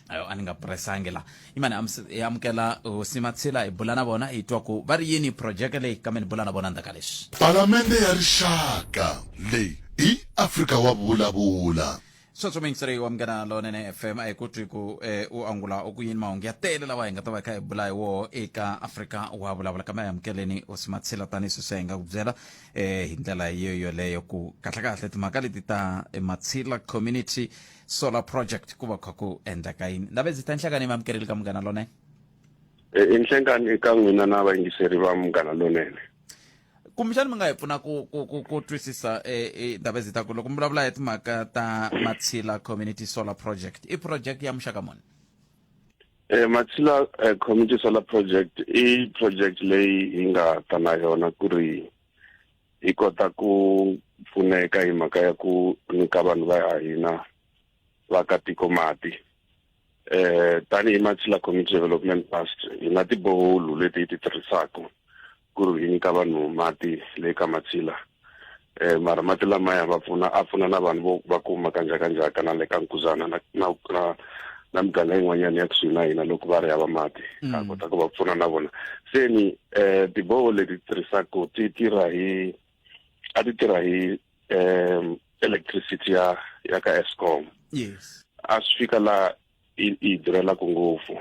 ayo ani nga presange la imani amukela Hosi Matshila hi bula na vona hi twa ku va ri yini project leyi kambe ni bula na vona ndaka leswi Palamende ya rixaka leyi i Afrika Wa Vulavula swintswintsiri wa Munghana Lonene FM a hi ku twi ku u angula ku yini mahungu ya tele lawa hi nga ta va kha hi bula hi wo eka Afrika Wa Vulavula kambe hi amukeleni Hosi Matshila tani sweswi hi nga ku byela hi ndlela yoleyo ku kahle timhaka leti ta Matshila Community Solar Project ku va kha ku endleka yini Ndavhe nhlekani mi amukeleli ka Munghana Lonene nhlekani ka n'wina na vayingiseri va Munghana Lonene kumbexani mi nga hi pfuna ku twisisa Ndavhe ku loko mi vulavula hi timhaka ta Matshila Community Solar Project i project ya muxaka muni Matshila Community Solar Project i project leyi hi nga ta na yona ku ri hi kota ku pfuneka hi mhaka ya ku nyika vanhu va hina va ka tiko mati tanihi Matshila Community Development Trust hi na tiboholu leti hi ti tirhisaka ku ri hi nyika vanhu mati le ka Matshila mara mati lamaya a pfuna na vanhu va kuma kanjhakanjhaka na le ka Nkuzana na miganga yin'wanyana ya kusuhi na hina loko va ri hava mati a kota ku va pfuna na vona se ni tiboholu leti tirhisaka ti tirha hi electricity ya ka Eskom yes a swi fika la i durhelaku ngopfu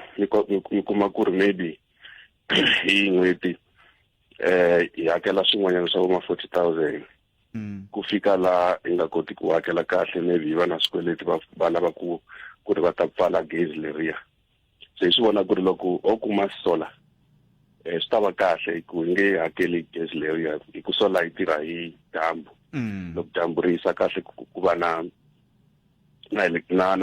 mi kuma ku ri maybe hi n'hweti hi hakela swin'wanyana swa ma 40,000 ku fika la hi nga koti ku hakela kahle maybe hi va na swikweleti va lava ku ri va ta pfala gezi leriya se hi swi vona ku ri loko o kuma solar swi ta va kahle ku hi nge hakeli gezi leriya hi ku solar yi tirha hi dyambu loko dyambu ri hisa kahle ku va na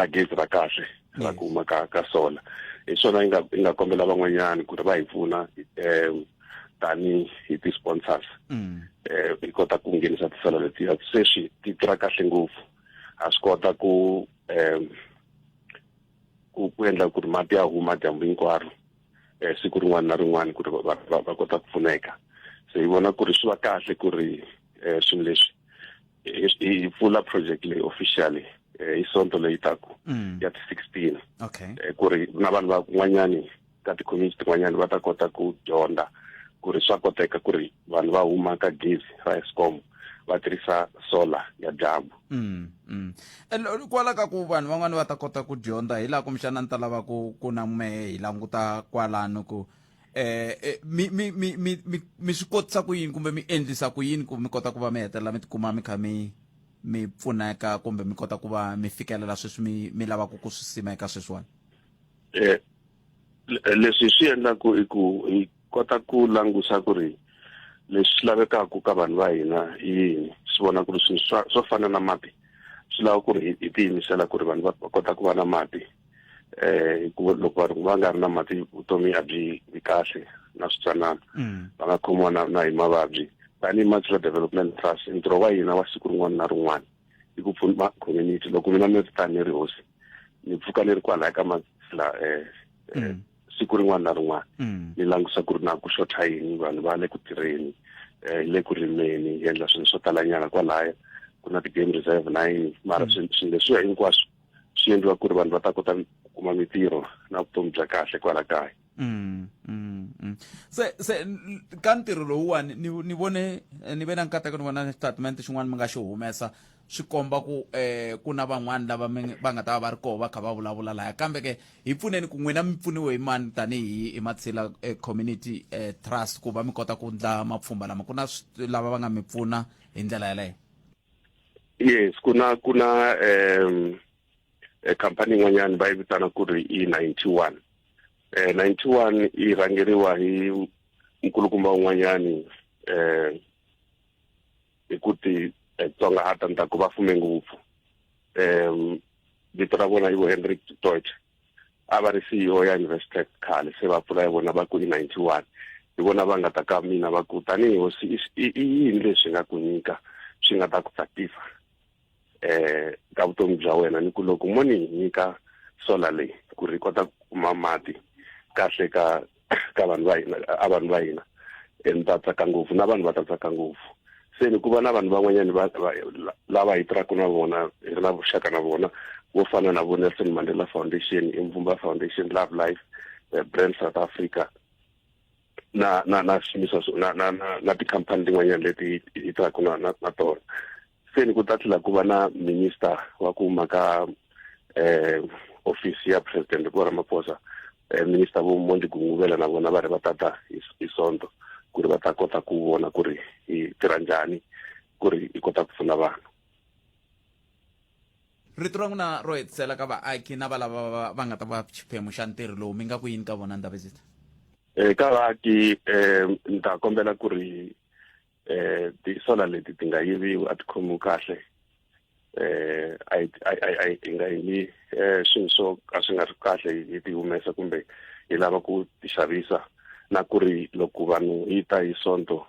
gezi ra kahle ra ku huma ka solar hi swona hi nga kombela van'wanyana ku ri va hi pfuna tani hi ti-sponsors hi kota ku nghenisa tisala letiya sweswi ti tirha kahle ngopfu ha swi kota ku endla ku ri mati ya huma dyambu hinkwaro siku rin'wana na rin'wana ku ri va kota ku pfuneka se hi vona ku ri swi va kahle ku ri swilo leswi hi pfula project leyi officially hi sonto leyi taku ya ti-16 okay ku ri na vanhu van'wanyani ka ti-community tin'wanyani va ta kota ku dyondza ku ri swa koteka ku ri vanhu va huma ka gezi ra Eskom va tirhisa solar ya dyambu. Kwala ka ku vanhu van'wana va ta kota ku dyondza hi laha kumbexana ni ta lava ku na mehe hi languta kwalano ku mi swi kotisa ku yini kumbe mi endlisa ku yini ku mi kota ku va mi hetelela mi tikuma mi kha mi pfuneka kumbe mi kota ku va mi fikelela sweswi mi lavaka ku swi simeka sweswiwani? Leswi swi endlaku i ku hi kota ku langusa ku ri leswi lavekaka ka vanhu va hina yini, swi vona ku ri swilo swo fana na mati swi lava ku ri hi tiyimisela ku ri vanhu va kota ku va na mati. Hikuva loko vanhu va nga ri na mati vutomi a byi kahle na switsanana, va nga khomiwa na hi mavabyi. Tanihi Matshila Development Trust ntirho wa hina wa siku rin'wana na rin'wana i ku pfuna community. Loko mina mi tani ri hosi ni pfuka ni ri kwalaya ka Matshila siku rin'wana na rin'wana ni langusa ku ri na ku xotha yini, vanhu va le ku tirheni, le ku rimeni, hi endla swilo swo talanyana kwalaya. Ku na ti-game reserve na yini, mara swilo leswiya hinkwaswo swi endliwa ku ri vanhu va ta kota ku kuma mintirho na vutomi bya kahle kwala kaya. Se ka ntirho lowuwani ni ve na nkateko ni vona statement xin'wana mi nga xi humesa swi komba ku ku na van'wana lava va nga ta va va ri koho va kha va vulavula laya, kambe ke hi pfuneni ku n'wina mi pfuniwe hi mani tanihi Matshila community trust ku va mi kota ku ndla mapfhumba lama? Ku na lava va nga mi pfuna hi ndlela yaleyo? Yes, kuna khampani yin'wanyana va yi vitana ku ri i91. 91 yi rhangeriwa hi nkulukumba wun'wanyani hi ku ti tsongahata ni ta ku va fume ngopfu. Vito ra vona i vo Hendrik Deutsch, a va ri CEO ya Investec khale, se va pfula hi vona va ku i91. Hi vona va nga ta ka mina va ku tanihi hosi i yini leswi nga ku nyika swi nga ta ku tsakisa ka vutomi bya wena. Ni ku loko mo ni nyika solar leyi ku ri kota ku kuma mati kahle ka vanhu va hina, vanhu va hina ni ta tsaka ngopfu na vanhu va ta tsaka ngopfu. Se ni ku va na vanhu van'wanyani lava hi tirhaka na vona, hi ri na vuxaka na vona, vo fana na vo Nelson Mandela Foundation, Imvumba Foundation, Love Life, Brand South Africa na tikhampani tin'wanyani leti hi tirhaka na tona. Se ni ku ta tlhela ku va na minister wa ku huma ka ofisi ya president Ndavhe Ramakuela, minister vo Mondi Gunguvela na vona va ri va tata hi sonto ku ri va ta kota ku vona ku ri hi tirha njhani ku ri hi kota ku pfuna vanhu. Rito ra n'wina ro hetisela ka vaaki na valava va nga ta va xiphemu xa ntirho lowu mi nga ku yini ka vona Ndavhe? Ka vaaki ni ta kombela ku ri ti-solar leti ti nga yiviwi, a ti khomiwi kahle, hi nga endli swilo swo ka swi nga ri kahle hi ti humesa kumbe hi lava ku ti xavisa, na ku ri loko vanhu hi ta hi sonto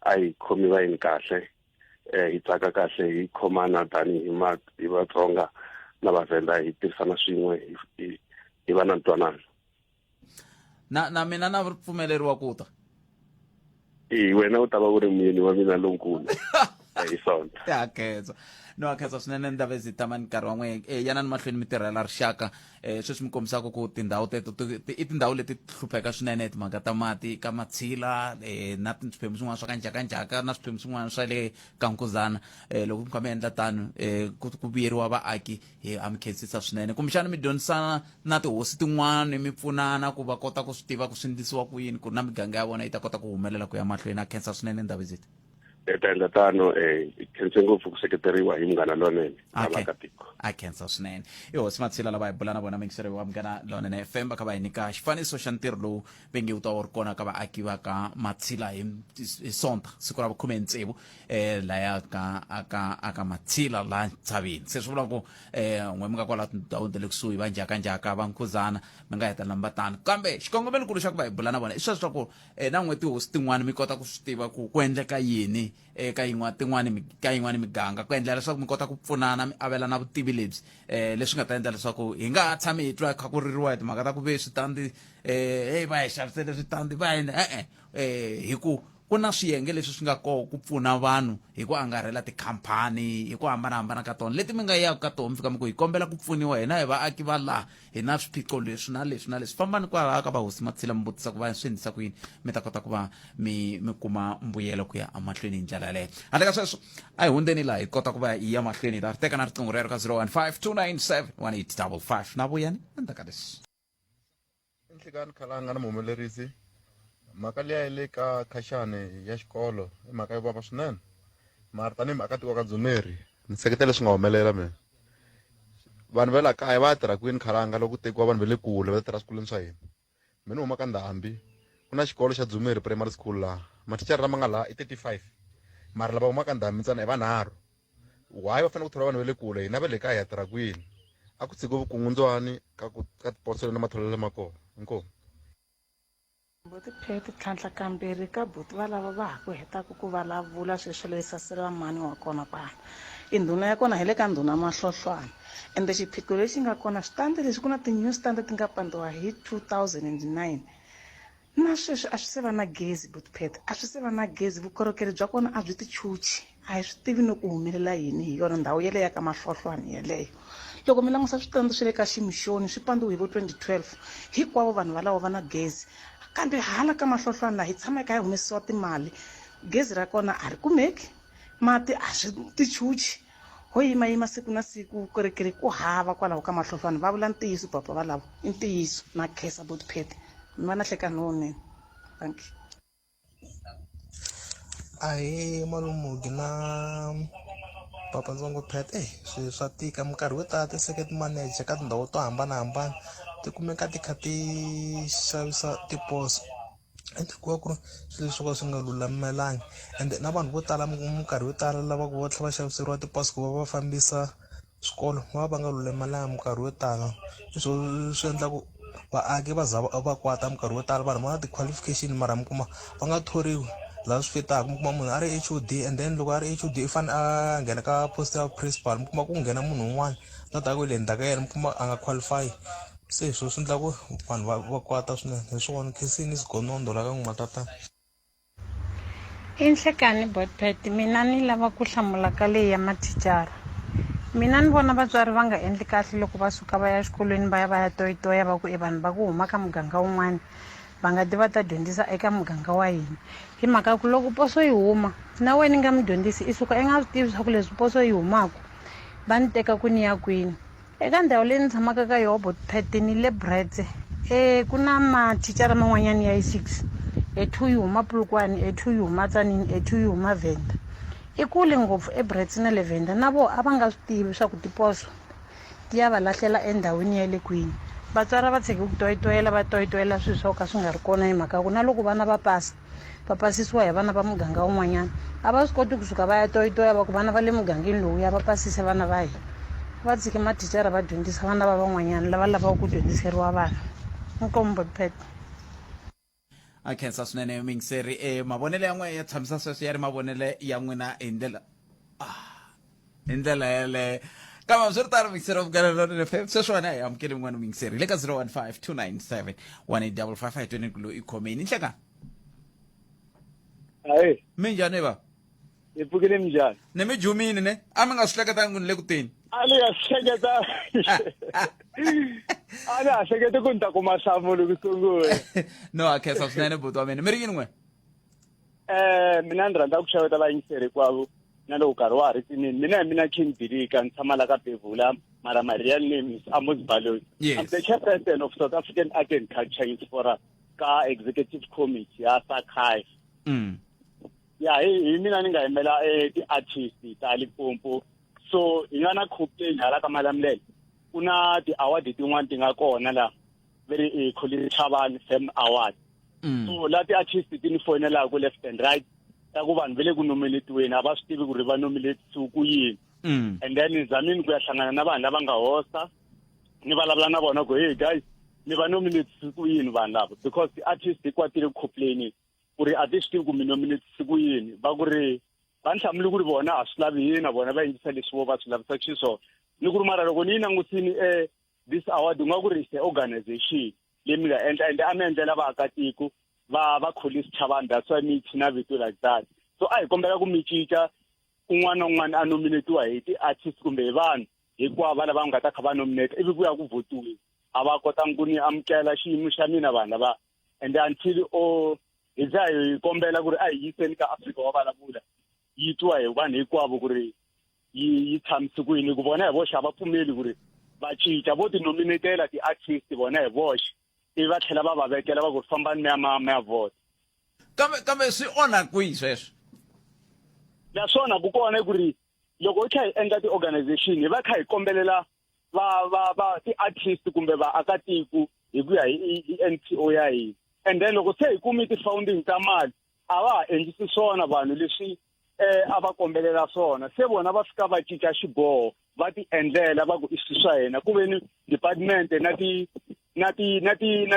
a hi khomi vayeni kahle, hi tsaka kahle, hi khomana tanihi Vatsonga na Vavenda, hi tirhisana swin'we, hi va na ntwanano. Na mina na pfumeleriwa ku ta? Wena u ta va u ri muyeni wa mina lonkulu hi sonto. Ya khensa no akhensa swinene Ndavhe tamani nkarhi wa n'we yanani mahlweni mi tirhela rixaka. Sweswi mi kombisaka ku tindhawu teto i tindhawu leti hlupheka swinene, timhaka ta mati ka Matshila na swiphemu swin'wana swa ka njhakanjhaka na swiphemu swin'wana swa le ka Nkuzana. Loko mi kha mi endla tano ku vuyeriwa vaaki a mi khensisa swinene, kumbexana mi dyondzisana na tihosi tin'wana, mi pfunana ku va kota ku swi tiva ku swi endlisiwa ku yini ku ri na miganga ya vona yi ta kota ku humelela ku ya mahlweni. A khensa swinene Ndavhe. Ta endla tano khense ngopfu ku seketeriwa hi Munghana Lonene na vaakatiko. A khensa swinene i Hosi Matshila lava hi bula na vona muyingiseri wa Munghana Lonene FM va kha va hi nyika xifaniso xa ntirho lowu ve nge wu ta wu ri kona ka vaaki va ka Matshila hi sonta siku ra vu-16 laya ka Matshila la Ntshaveni. Se swi vula ku n'we mi nga kwala tindhawini ta le kusuhi va njhakanjhaka va Nkuzana mi nga hetelela mi va tano, kambe xikongomelokulu xa ku va hi bula na vona i sweswo swa ku na n'we tihosi tin'wana mi kota ku swi tiva ku endleka yini ka yin'wana miganga, ku endlela leswaku mi kota ku pfunana, mi avelana vutivi lebyi leswi nga ta endla leswaku hi nga tshami hi twa kha ku ririwa hi timhaka ta ku ve switandi va hi xavisele switandi va hi ku ku na swiyenge leswi swi nga koho ku pfuna vanhu hi ku angarhela tikhampani hi ku hambanahambana ka tona leti mi nga yaka ka tona mi fika mi ku hi kombela ku pfuniwa hina hi vaaki va laha hi na swiphiqo leswi na leswi fambani kwalaha ka va Hosi Matshila mi vutisa ku va swi endlisa ku yini mi ta kota ku va mi kuma mbuyelo ku ya emahlweni hi ndlela leyo handle ka sweswo a hi hundzeni laha hi kota ku va hi ya mahlweni hi ta teka na riqingho rero ka 0152971855 na vuyani endzhaku ka leswi Nhlikani khalanga na muhumelerisi mhaka liya le ka-Khaxani ya xikolo i mhaka yo vava swinene mara tanihi maakatiko ka Dzumeri ni seketela leswi nga humelela mina vanhu va la kaya va tirha kwini khalanga loko tekiwa vanhu va le kule va tirha swikolweni swa hina mina huma ka Ndhambi ku na xikolo xa Dzumeri primary school laha mathicara lama nga laha i 35 mara lava huma ka Ndhambi ntsena i vanharhu why va fanele ku thola vanhu va le kule hina va le kaya hi tirha kwini a ku tshiki vukungundzwani ka tiposelo na matholelo ma kona inkomu Buti pheti tlhantlha kambirhi ka buti va lava va ha ku hetaka ku vulavula sweswo leswi sasela mani wa kona kwala i ndhuna ya kona hi le ka ndhuna mahlohlwana ende xiphiqo lexi nga kona switandi leswi ku na ti-new standard ti nga pandiwa hi 2009 na sweswi a swi se va na gezi buti pheti a swi se va na gezi vukorhokeri bya kona a byi ti chuchi a hi swi tivi no ku humelela yini hi yona ndhawu yeleyo ka mahlohlwana yeleyo loko mi langusa switandi swi le ka ximixoni swi pandiwe hi vo 2012 hinkwavo vanhu valavo va na gezi kambe hala ka mahlohlwana laha hi tshamaka hi humesiwa timali gezi ra kona a ri kumeki mati a swi tichuchi ho yima siku na siku vukorhokeri ku hava kwalaho ka mahlohlwana va vula ntiyiso papa valavo i ntiyiso na khesa buti pheti mi va na hlekani lowunene thank you ahi malumugi na papa ntsongo pheti swilo swa tika minkarhi wo tala ti-circuit manager ka tindhawu to hambanahambana ti kumeka ti kha ti xavisa tiposo ende ku va ku ri swilo swo ka swi nga lulamelangi ende na vanhu vo tala minkarhi yo tala lava ku va tlhela va xaviseriwa tiposo ku va va fambisa swikolo va nga lulamelangi minkarhi yo tala leswo swi endla ku vaaki va za va kwata minkarhi yo tala vanhu va na ti-qualification mara mi kuma va nga thoriwi laha swi fitaka mi kuma munhu a ri HOD and then loko a ri HOD i fanele a nghena ka post ya principal mi kuma ku nghena munhu un'wana na ta ku le ndzhaka yena mi kuma a nga qualify se swilo swi endla ku vanhu va kwata swinene hi swona khensini sigonondo la ka n'watata Inhlekani botpet mina ni lava ku hlamula ka leyi ya mathicara mina ni vona vatswari va nga endli kahle loko va suka va ya xikolweni va ya toyitoya va ku i vanhu va ku huma ka muganga wun'wana va nga ti va ta dyondzisa eka muganga wa hina hi mhaka ku loko poso yi huma na wena nga mi dyondzisi i suka i nga swi tivi swa ku leswi poso yi humaka va ni teka ku ni ya kwini eka ndhawu leyi ni tshamaka ka yoho botpet ni le bretse ku na mathicara man'wanyana ya yi6 e2 yi huma Polokwane e2 yi huma Tsanini e2 yi huma Venda i kule ngopfu ebretse na le Venda na vo a va nga swi tivi swa ku tiposo ti ya va lahlela endhawini ya le kwini vatswari va tshiki ku toyitoyela va toyitoyela swilo swo ka swi nga ri kona hi mhaka ku na loko vana va pasisiwa hi vana va muganga wun'wanyana a va swi koti kusuka va ya toyitoya va ku vana va le mugangeni lowu ya va pasise vana va hina va tshiki mathicara va dyondzisa vana va van'wanyana lava lavaka ku dyondziseriwa vana nkombo pet a khensa swinene yingiseri mavonelo ya n'we ya tshamisa sweswo ya ri mavonelo ya n'wina hi ndlela yaleyo kambe swi ri tani yingiseri wa vugalelo FM sweswiwani a hi amukeli n'wana yingiseri le ka 0152971855 a hi tweni kulo i khomeni nhlekani hayi minjhani va hi pfukile minjhani ni mi jumini ne a mi nga swi hleketangi ni le ku teni a ni nga swi hleketa a ni ha hlekete ku ni ta kuma nhlamulo ku sungula no a khensa swinene buti wa mina mi ri yini n'we mina ni rhandza ku xeweta vayingiseri hinkwavo na loko nkarhi wa ha ri tinini mina King Dilika ni tshama la ka Bevula mara my real name is Amos Baloyi. I'm the chairperson of South African Art and Culture Youth Forum ka executive committee ya Sakai. Ya hi mina ni nga yimela ti-artist ta Limpopo so hi nga na campaign hala ka Malamulele ku na ti-award tin'wana ti nga kona la very Chabani Fame Award. So la ti-artist ti ni fonela ku left and right ta ku vanhu vele ku nominatiweni a va swi tivi ku ri va nominate ku yini and then ni zamini ku ya hlangana na vanhu lava nga hosta ni vulavula na vona ku hey guys ni va nominate ku yini vanhu lava because ti-artist hikwatile ku complain ku ri a ti swi tivi ku mi nominate ku yini va ku ri va ni hlamuli ku ri vona a swi lavi hina vona va yingisa leswi vo va swi lavisa xiswona ni ku ri mara loko ni yi langutini this award u nga ku ri organization leyi mi nga endla ende a mi endlela vaakatiko va khulisa chavani. That's why me Chinavito like that. So I kombela ku michicha un'wana un'wana a nominatiwa hi ti-artist kumbe hi vanhu hinkwavo lava nga ta kha va nominate ivi ku ya ku votiwi a va kotanga ku ni amukela xiyimo xa mina vanhu lava and until hi za hi kombela ku ri a hi yiseni ka Afrika Wa Vulavula yi twa hi vanhu hinkwavo ku ri yi tshamise ku yini ku vona hi voxe a va pfumeli ku ri va cinca vo tinominatela ti-artist vona hi voxe ivi va tlhela va va vekela va ku fambani mi ya vota kambe swi onha kwihi sweswo naswona ku kona ku ri loko hi kha hi endla ti-organization hi va kha hi kombelela va ti-artist kumbe vaakatiko hi ku ya hi NPO ya hina and then loko se hi kumi ti-founding ta mali a va ha endlisi swona vanhu leswi a va kombelela swona se vona va fika va cinca xiboho va ti endlela va ku i swi swa hina ku ve ni department na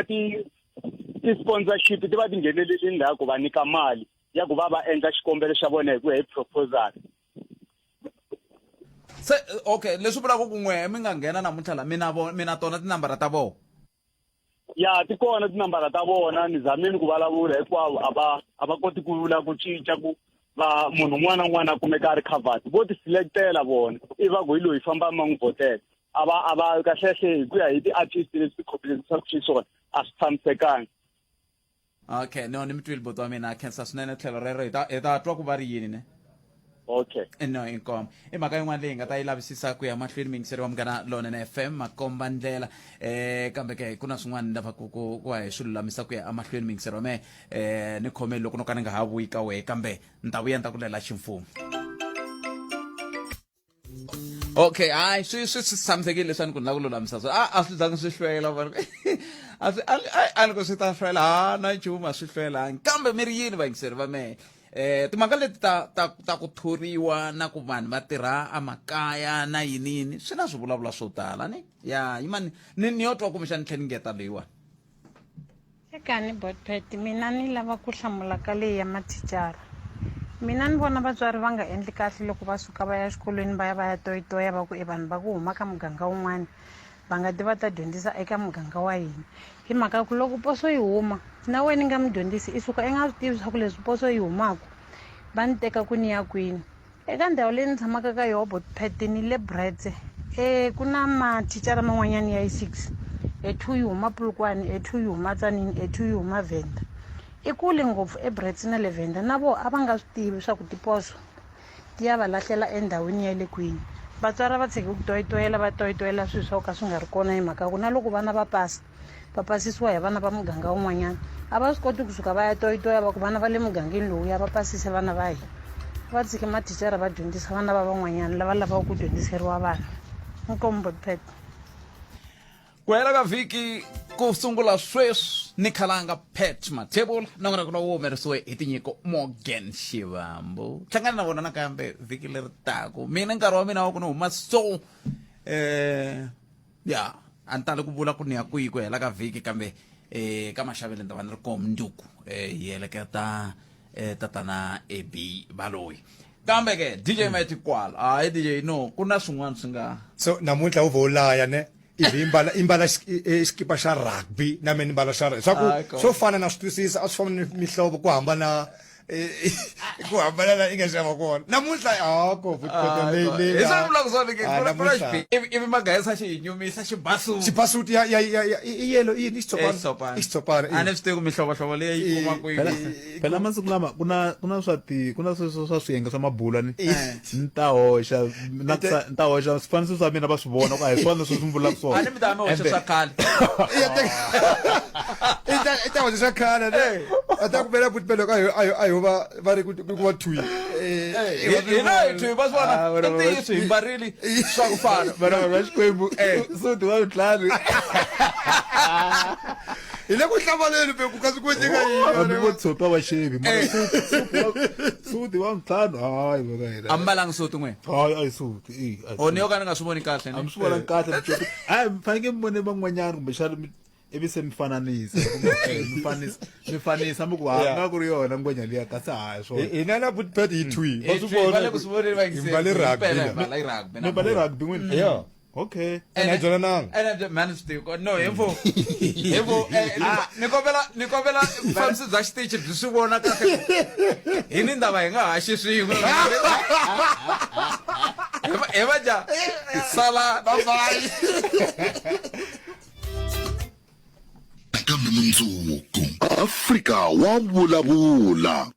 ti-sponsorship ti va ti ngheneleli ndhaku va nyika mali ya ku va endla xikombelo xa vona hi ku ya hi proposal se okay leswi vulaka ku n'we mi nga nghena namuntlha la mina tona tinambara ta vona ya ti kona tinambara ta vona ni zamini ku vulavula hinkwavo a va koti ku vula ku cinca ku va munhu un'wana na un'wana a kumeka a ri covered vo ti selectela vona i va ku hi loyi famba ma n'wi votela a va kahlehle hi ku ya hi ti-artist leswi khopilerisaka xiswona a swi tshamisekanga. Okay, no, ni mi twile buti wa mina khensa swinene tlhelo rero hi ta twa ku va ri yini ne okay no inkomo i mhaka yin'wana leyi nga ta yi lavisisa ku ya mahlweni mingiseriwa Munghana Lonene FM makomba ndlela kambe ke ku na swin'wana ni lava ku va hi swi lulamisa ku ya amahlweni mingiseriwa me ni khomeli loko no ka ni nga ha vuyi ka wehe kambe ni ta vuya ni ta ku lela ximfumo okay hayi swi tshamisekile leswi a ni ku ni lava ku lulamisa swo a swi zangi swi hlwela a ni ku swi ta hlwela na nchumu a swi hlwelangi kambe mi ri yini vayingiseri va mehe timhaka leti ta ku thoriwa na ku vanhu va tirha emakaya na yinini swi na swivulavula swo tala ni ya yimani ni yo twa kumbexani ni tlhela ni ngeta leyiwani ekani botpet mina ni lava ku hlamula ka leyi ya mathicara mina ni vona vatswari va nga endli kahle loko va suka va ya xikolweni va ya toyitoya va ku vanhu va ku huma ka muganga wun'wana va nga ti va ta dyondzisa eka muganga wa hina hi mhaka ku loko poso yi huma na wena ni nga mi dyondzisi i suka i nga swi tivi swa ku leswi poso yi humaka va ni teka ku ni ya kwini eka ndhawu leyi ni tshamaka ka yoho botpet ni le bretse ku na mathicara man'wanyana ya yi-6 e2 yi huma Polokwane e2 yi huma Tsanini e2 yi huma Venda i kule ngopfu ebretse na le Venda na vo a va nga swi tivi swa ku tiposo ti ya va lahlela endhawini ya le kwini vatswari va tshike ku toyitoyela va toyitoyela swilo swo ka swi nga ri kona hi mhaka ku na loko vana va pasisiwa hi vana va muganga wun'wanyana a va swi koti kusuka va ya toyitoya va ku vana va le mugangeni lowuya va pasise vana va hina va tshike mathicara va dyondzisa vana va van'wanyana lava lavaka ku dyondziseriwa vana nkombo pet ku hela ka vhiki ku sungula sweswi ni khalanga pet mathebula na n'wina ku na wo humerisiwe hi tinyiko Morgan Xivambu hlangana na vona nakambe vhiki leri taku mina nkarhi wa mina wa ku ni huma so ya a ni tali ku vula ku ni ya kwihi ku hela ka vhiki kambe ka maxavele ni ta va ni ri koho mundzuku hi heleketa tatana AB Baloyi kambe ke DJ Matt kwala hayi DJ no ku na swin'wana swi nga so namuntlha u volaya ne ivi imbala xikipa xa rugby na mina imbala xa swa ku swo fana na swi twisisa a swi fana ni mihlovo ku hambana ku hambana la i nga xava kona namuntlha ako ivi magayisa xinyumisa xibasuti ya yelo yini xitsopana a ni swi tivi ku mihlovohlovo leyi yi kumaka phela masiku lama ku na sweswo swa swiyenge swa mabula ni ta hoxa swifaniso swa mina va swi vona ku a hi swona leswi swi vulaka swona a ni mi ta mi hoxa swa khale i ta hoxa swa khale a ta ku vela putipelo ayo va ri ku va thui hina hi thui va swona ntiyiso hi mbarile swa ku fana va xikwembu suti wa vutlhari hi le ku hlamaleni pe ku kasi ku endleka yini vo tshopa va xevi suti wa ntlhanu hayi ambalanga suti n'we hayi suti o ni yo ka ni nga swi voni kahle a mi swi vonangi kahle hayi mi fanekele mi vone van'wanyana kumbexana ivi se mi fanisa mi ku nga ku ri yona ngwenya liya kasi hayi swona hina na putipet hi thui va le ku swi voneni va mbale rugby rugby mi mbale rugby n'wini okay ene byona nanga ene man tiko no hefo ni kombela mfambisi bya xitichi byi swi vona kahle hi ni ndava hi nga haxi swin'we eva ja sala na vai Afrika Wa Vulavula.